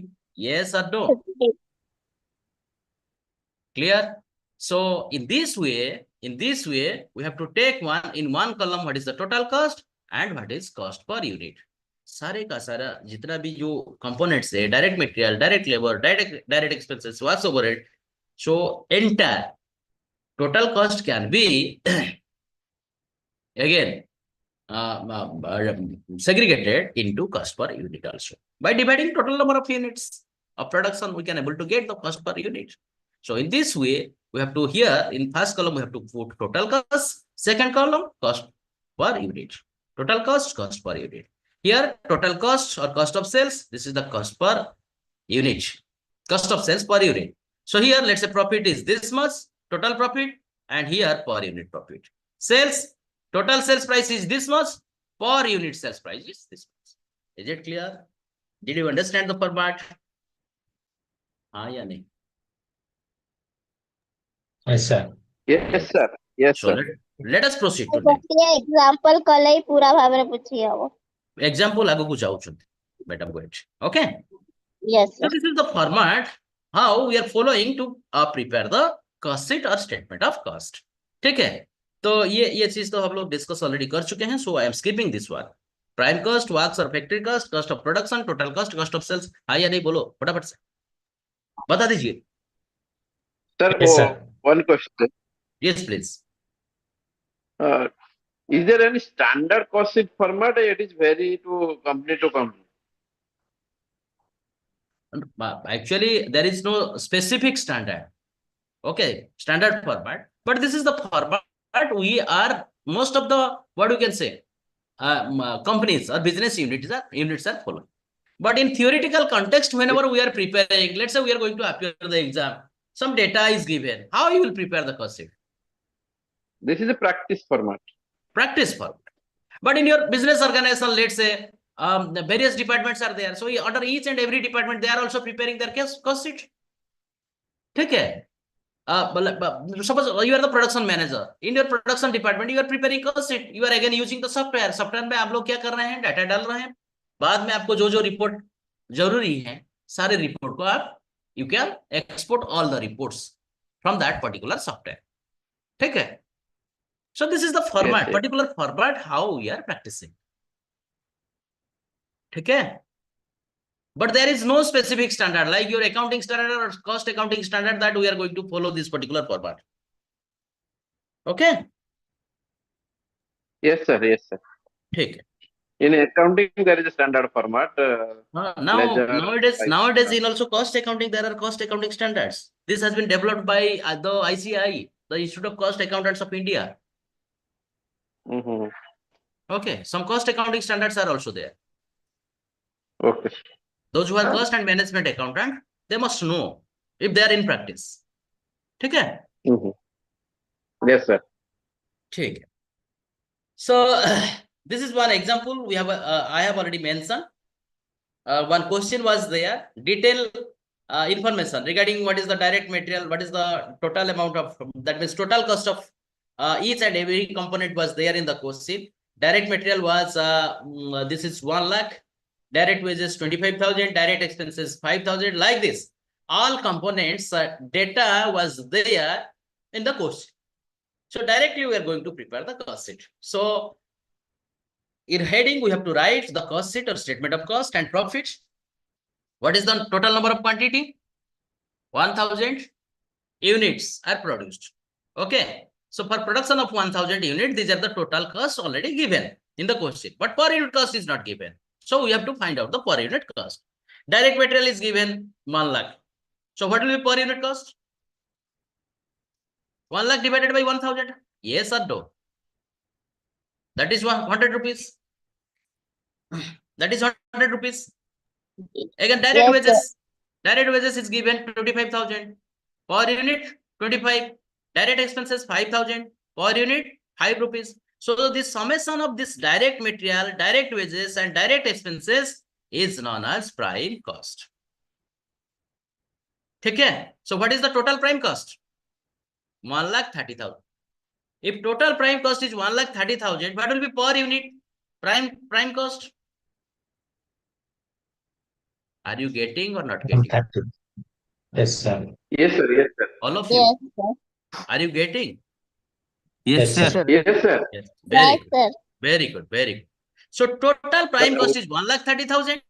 Yes or no? 50. Clear? So in this way, we have to take in one column what is the total cost and what is cost per unit. सारे का सारा जितना भी जो components है, direct material, direct labour, direct expenses, works overhead, so entire total cost can be again segregated into cost per unit also. By dividing total number of units of production, we can able to get the cost per unit. So in this way, we have to here in first column, we have to put total cost, second column cost per unit, total cost per unit. Here total cost or cost of sales, this is the cost per unit, cost of sales per unit. So here let's say profit is this much, total profit, and here per unit profit. Sales, total sales price is this much, per unit sales price is this much. Is it clear? Did you understand the format? हाँ या नहीं? Yes, sir. Yes, sir. Yes, So sir. let us proceed to next. Example कले ही पूरा भाବରେ बुझिया हो. Example आगो कुछ आउचंती. Madam, go ahead. Okay. Yes, So this is the format how we are following to prepare the cost sheet or statement of cost. ठीक है? तो ये चीज तो हम लोग डिस्कस ऑलरेडी कर चुके हैं. So I am skipping this one. Prime cost, works or factory cost, cost of production, total cost, cost of sales. हाँ या नहीं बोलो फटाफट से बता दीजिए. Sir, Yes, sir. one question. Yes, please. Is there any standard cost sheet format? It is vary to company to company. Actually, there is no specific standard. Okay, standard format, but this is the format we are, most of the, what you can say, companies or business units are following. But in theoretical context, whenever we are preparing, let's say we are going to appear the exam, some data is given. How you will prepare the cost sheet? This is a practice format. Practice format. But in your business organization, let's say the various departments are there. So under each and every department, they are also preparing their cost sheet. Okay. Suppose you are the production manager. In your production department, you are preparing cost sheet. You are again using the software. Software में आप लोग क्या कर रहे हैं? Data डाल रहे हैं. बाद में आपको जो report जरूरी है, सारे report को आप, you can export all the reports from that particular software. ठीक है? So this is the format, yes. particular format how we are practicing. ठीक है? But there is no specific standard like your accounting standard or cost accounting standard that we are going to follow this particular format. Okay? Yes, sir. Yes, sir. Okay. In accounting, there is a standard format. Nowadays, in also cost accounting, there are cost accounting standards. This has been developed by the ICI, the Institute of Cost Accountants of India. Okay, some cost accounting standards are also there. Okay. Those who are cost and management accountant, they must know if they are in practice. Okay? Yes, sir. Okay. So this is one example we have. I have already mentioned. One question was there. Detailed information regarding what is the direct material, what is the total amount of, that means total cost of each and every component was there in the question. Direct material was this is 1 lakh. Direct wages 25,000, direct expenses 5,000, like this. All components data was there in the question. So directly we are going to prepare the cost sheet. So in heading, we have to write the cost sheet or statement of cost and profit. What is the total number of quantity? 1,000 units are produced. Okay. So for production of 1,000 units, these are the total costs already given in the question. But per unit cost is not given. So we have to find out the per unit cost. Direct material is given 1 lakh. So what will be per unit cost? 1 lakh divided by 1,000. Yes or no? That is 100 rupees. That is 100 rupees. Again, direct wages. Sir. Direct wages is given 25,000. Per unit 25. Direct expenses 5,000. Per unit 5 rupees. So this summation of this direct material, direct wages and direct expenses is known as prime cost. Okay. So what is the total prime cost? 1,30,000. If total prime cost is 1,30,000, what will be per unit prime cost? Are you getting or not getting? Yes, sir. Yes, sir. Yes, sir. All of you. Yes, sir. Are you getting? Yes, sir. Yes, sir. Yes. Yes, sir. Very good. Very good. So total prime cost is 1,30,000.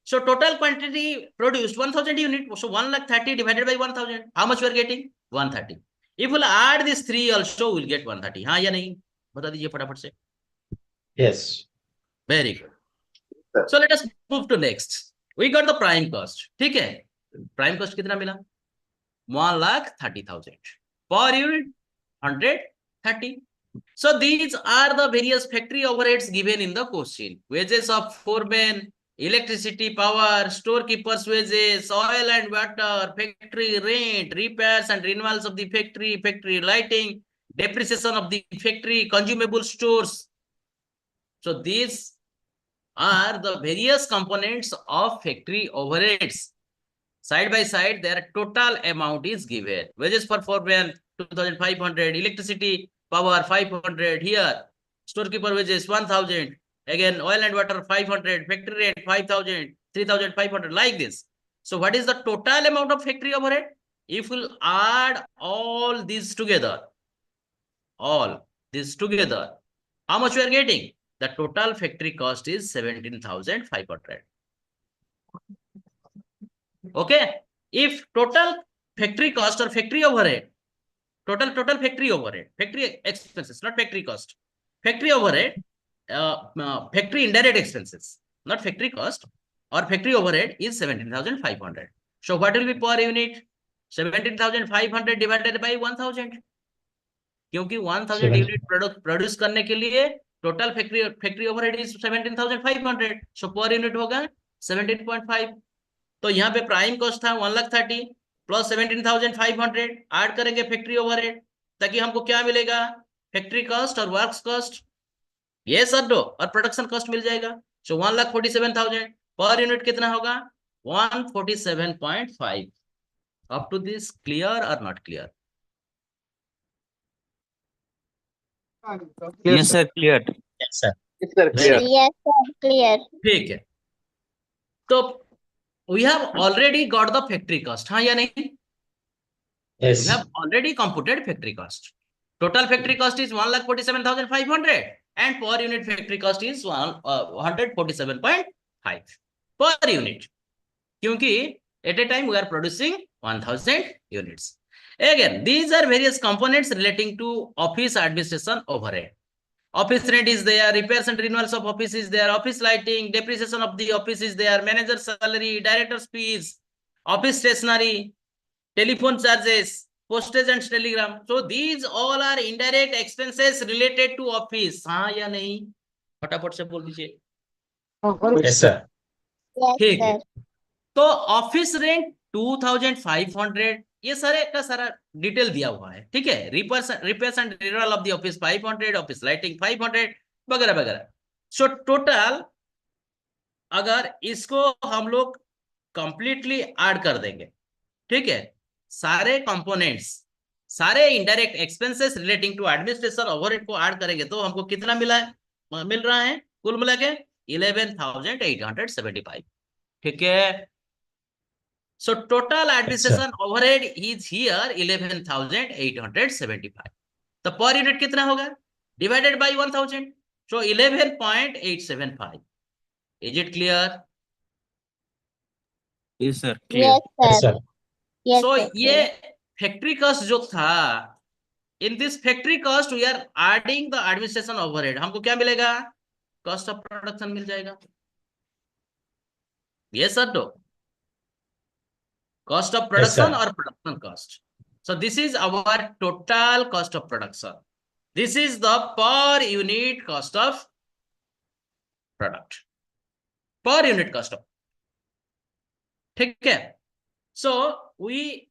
So total quantity produced 1,000 units. So 1,30,000 divided by 1,000. How much we are getting? 130. If we'll add these three also, we'll get 130. हाँ या नहीं? बता दीजिए फटाफट से. Yes. Very good. So let us move to next. We got the prime cost. ठीक है? Prime cost कितना मिला? 1,30,000. Per unit 130. So these are the various factory overheads given in the question. Wages of foremen, electricity, power, storekeepers' wages, oil and water, factory rent, repairs and renewals of the factory, factory lighting, depreciation of the factory, consumable stores. So these are the various components of factory overheads. Side by side, their total amount is given. Wages for foreman 2,500, electricity, power 500 here, storekeeper wages 1,000. Again, oil and water 500, factory rent 5,000, 3,500, like this. So what is the total amount of factory overhead? If we'll add all these together, how much we are getting? The total factory cost is 17,500. Okay. If total factory cost or factory overhead, total factory overhead, factory expenses, not factory cost, factory overhead, factory indirect expenses, not factory cost. or factory overhead is 17,500. So what will be per unit? 17,500 divided by 1,000. क्योंकि 1,000 unit produce करने के लिए total factory overhead is 17,500. So per unit होगा 17.5. तो यहाँ पे prime cost था 1,30,000 plus 17,500 add करेंगे फैक्ट्री ओवरहेड, ताकि हमको क्या मिलेगा? फैक्ट्री कॉस्ट और वर्क्स कॉस्ट, ये सर दो, और प्रोडक्शन कॉस्ट मिल जाएगा. सो 1,47,000 पर यूनिट कितना होगा? 147.5. अप टू दिस क्लियर और not clear? Yes, sir, clear. Yes, sir. Yes, sir. Clear. Yes, sir, clear. ठीक है. तो we have already got the factory cost, हाँ या नहीं? Yes. We have already computed factory cost. Total factory cost is 1,47,500 and per unit factory cost is 147.5 per unit. क्योंकि at a time we are producing 1,000 units. Again, these are various components relating to office administration overhead. Office rent is there, repairs and renewals of office is there, office lighting, depreciation of the office is there, manager's salary, director's fees, office stationery, telephone charges, postage and telegram. So these all are indirect expenses related to office. हाँ या नहीं? फटाफट से बोल दीजिए. Yes, sir. Yes, ठीक है. sir. तो ऑफिस रेंट 2,500, ये सारे का सारा डिटेल दिया हुआ है. ठीक है. Repairs and renewal of the office 500, office lighting 500 वगैरह वगैरह. सो टोटल अगर इसको हम लोग कंप्लीटली ऐड कर देंगे, ठीक है, सारे कंपोनेंट्स, सारे indirect expenses relating to administration overhead को ऐड करेंगे तो हमको कितना मिल रहा है कुल मिला के? 11,875. ठीक है. So total administration overhead is here 11,875. तो per unit कितना होगा? Divided by 1,000. So 11.875. Is it clear? Yes, sir, clear. Yes, sir. Yes, sir. Yes, So sir. ये factory cost जो था, in this factory cost we are adding the administration overhead. हमको क्या मिलेगा? Cost of production मिल जाएगा. Yes or no? Cost of production or production cost. So this is our total cost of production. This is the per unit cost of product. Per unit cost of. ठीक है. So we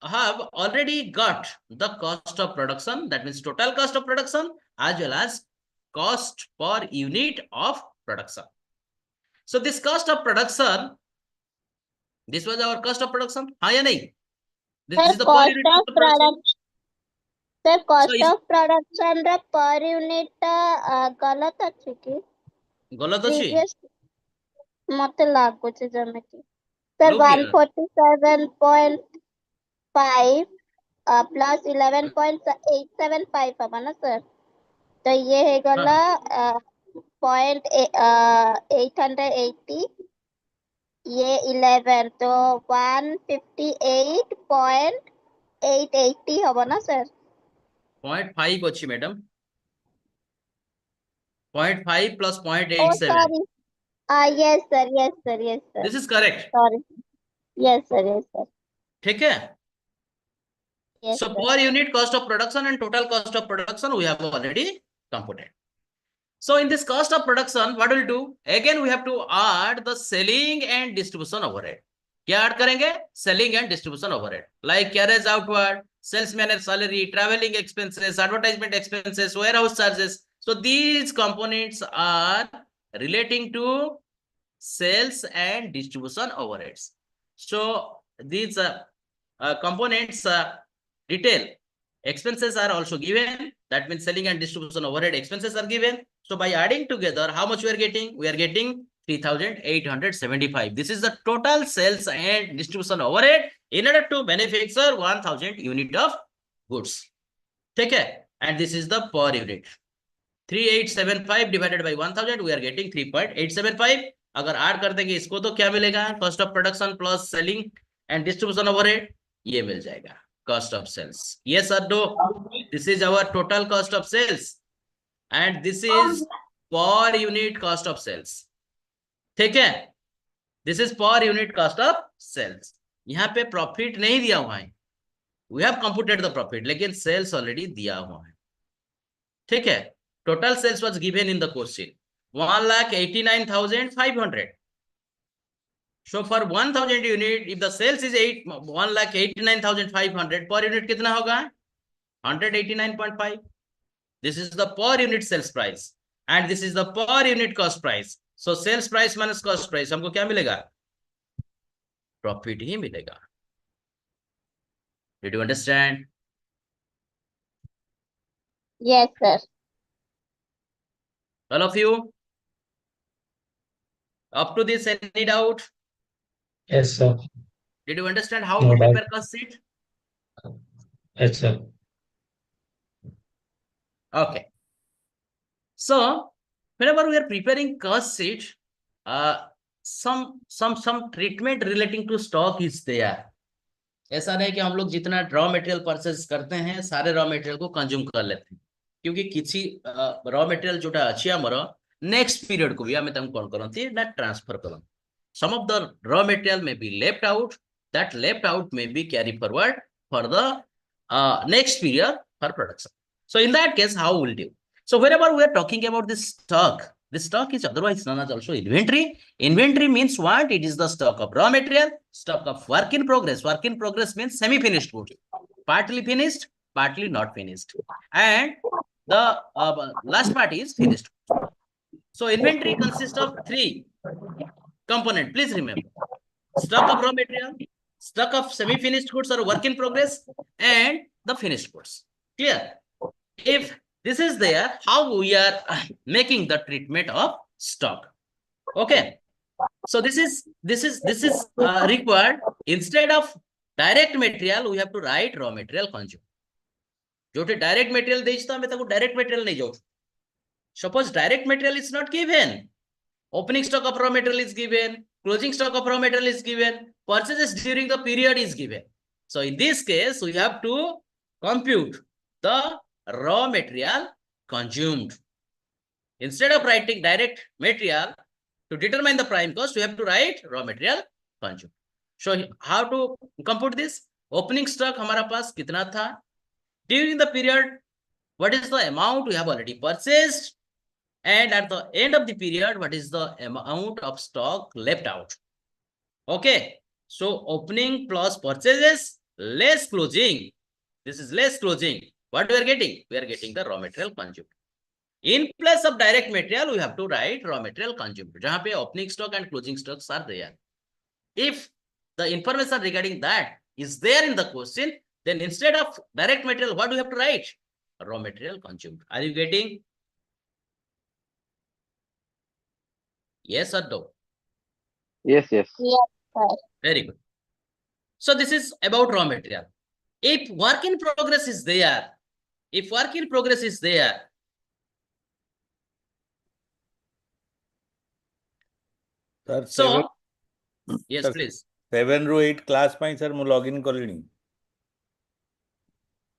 have already got the cost of production, that means total cost of production as well as cost per unit of production. So this cost of production, this was our cost of production, हाँ या नहीं? This Sir, is the per cost unit of cost of production. product. Sir, cost So of production ର per unit ଗଲତ ଅଛି କି? गलत अछि? Previous ମତେ ଲାଗୁଛି ଯେମିତି. Sir, Look here. 147.5 plus 11.875 हवा ना sir? तो ये है गला 0.880, ये 11, तो 158.880 हवा ना sir? 0.5 अच्छी madam. 0.5 plus Oh, 0.87. sorry. Yes, sir. Yes, sir. Yes, sir. This is correct. Sorry. Yes, sir. Yes, sir. ठीक है. Yes, So sir. per unit cost of production and total cost of production we have already computed. So in this cost of production, what we'll do? Again, we have to add the selling and distribution overhead. क्या add करेंगे? Selling and distribution overhead. Like carriage outward, salesman salary, traveling expenses, advertisement expenses, warehouse charges. So these components are relating to sales and distribution overheads. So these components detail expenses are also given. That means selling and distribution overhead expenses are given. So by adding together, how much we are getting? We are getting 3,875. This is the total sales and distribution overhead in order to manufacture 1,000 unit of goods. ठीक है? And this is the per unit. 3,875 divided by 1,000, we are getting 3.875. अगर add कर देंगे इसको तो क्या मिलेगा? Cost of production plus selling and distribution overhead, ये मिल जाएगा. Cost of sales. Yes or no? This is our total cost of sales. And this is per unit cost of sales. ठीक है? This is per unit cost of sales. यहाँ पे profit नहीं दिया हुआ है. We have computed the profit, लेकिन sales already दिया हुआ है. ठीक है? Total sales was given in the course sheet. 1,89,500. So for 1,000 unit, if the sales is 1,89,500 per unit कितना होगा? 189.5. This is the per unit sales price, and this is the per unit cost price. So sales price minus cost price हमको क्या मिलेगा? Profit ही मिलेगा. Did you understand? Yes, sir. All of you? Up to this, any doubt? Yes, sir. Did you understand how No to doubt. prepare cost sheet? Yes, sir. Okay. So whenever we are preparing cost sheet, some treatment relating to stock is there. ऐसा नहीं कि हम लोग जितना raw material purchase करते हैं सारे raw material को कंज्यूम कर लेते हैं, क्योंकि किसी रॉ मटेरियल जोटा अच्छी हमर नेक्स्ट पीरियड को भी हमें तम कौन करती ना ट्रांसफर करन. Some of the raw material may be left out. That left out may be carried forward for the next period for production. So in that case, how will do? So whenever we are talking about this stock is otherwise known as also inventory. Inventory means what? It is the stock of raw material, stock of work in progress. Work in progress means semi-finished goods, partly finished, partly not finished, and the last part is finished. So inventory consists of three components. Please remember: stock of raw material, stock of semi-finished goods or work in progress, and the finished goods. Clear? If this is there, how we are making the treatment of stock? Okay. So this is required. Instead of direct material, we have to write raw material consumed. जो direct material देता हमें तो direct material नहीं जोड़. Suppose direct material is not given. Opening stock of raw material is given. Closing stock of raw material is given. Purchases during the period is given. So in this case, we have to compute the raw material consumed. Instead of writing direct material, to determine the prime cost, we have to write raw material consumed. So how to compute this? Opening stock हमारा पास कितना था? During the period, what is the amount we have already purchased? And at the end of the period, what is the amount of stock left out? Okay. So opening plus purchases less closing. This is less closing. What we are getting? We are getting the raw material consumed. In place of direct material, we have to write raw material consumed. जहाँ पे opening stock and closing stocks are there. If the information regarding that is there in the question, then instead of direct material, what do we have to write? Raw material consumed. Are you getting? Yes or no? Yes, yes. Yes, sir. Very good. So this is about raw material. If work in progress is there, Sir, so yes, please. 7 ରୁ 8 class ପାଇଁ sir ମୁଁ login କଲିଣି.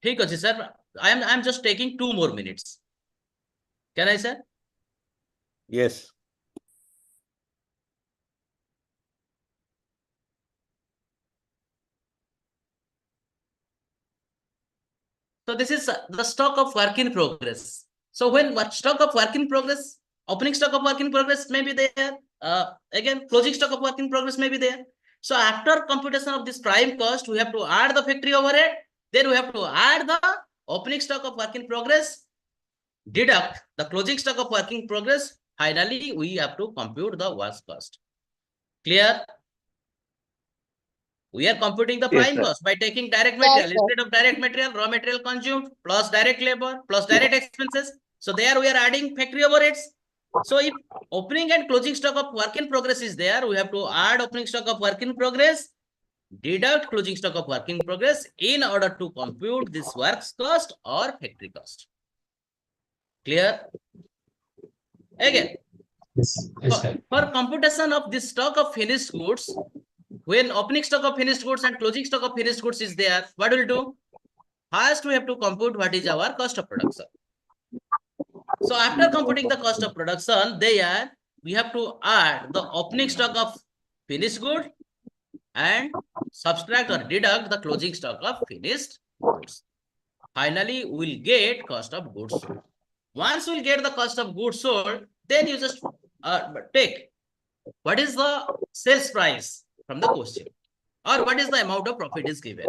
ठीक है sir. I am just taking 2 more minutes. Can I, sir? Yes. So this is the stock of work in progress. So when stock of work in progress, opening stock of work in progress may be there. Again, closing stock of work in progress may be there. So after computation of this prime cost, we have to add the factory overhead. Then we have to add the opening stock of work in progress, deduct the closing stock of work in progress. Finally, we have to compute the work cost. Clear? We are computing the prime cost by taking direct material. Instead of direct material, raw material consumed plus direct labor plus direct expenses. So there we are adding factory overheads. So if opening and closing stock of work in progress is there, we have to add opening stock of work in progress, deduct closing stock of work in progress in order to compute this works cost or factory cost. Clear? Again, Yes, sir. for computation of this stock of finished goods, when opening stock of finished goods and closing stock of finished goods is there, what will do? First, we have to compute what is our cost of production. So after computing the cost of production, there we have to add the opening stock of finished good and subtract or deduct the closing stock of finished goods. Finally, we'll get cost of goods sold. Once we'll get the cost of goods sold, then you just take what is the sales price from the question, or what is the amount of profit is given.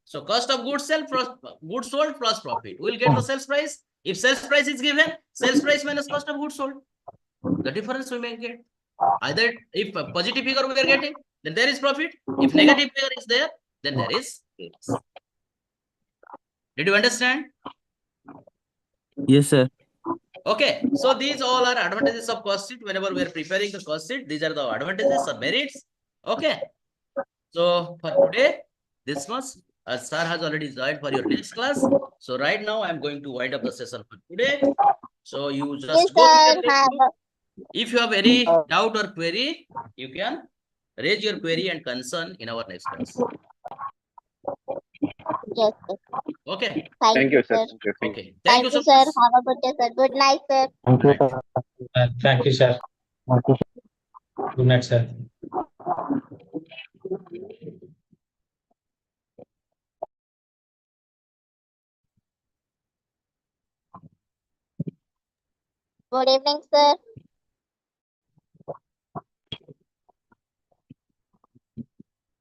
So cost of goods sold plus profit. We'll get the sales price. If sales price is given, sales price minus cost of goods sold. The difference we may get. Either if a positive figure we are getting, then there is profit. If negative figure is there, then there is loss. Did you understand? Yes, sir. Okay, so these all are advantages of cost sheet. Whenever we are preparing the cost sheet, these are the advantages or merits. Okay, so for today, this much. Sir has already joined for your next class. So right now, I'm going to wind up the session for today. So you just Yes, go to sir. your textbook. If you have any doubt or query, you can raise your query and concern in our next class. Yes, sir. Okay. Thank you, sir. sir. Thank you. Thank you. Okay. Thank you, so sir. much. Have a good day, sir. Good night, sir. Thank you, sir. Thank you, sir. Good night, sir. Good evening, sir.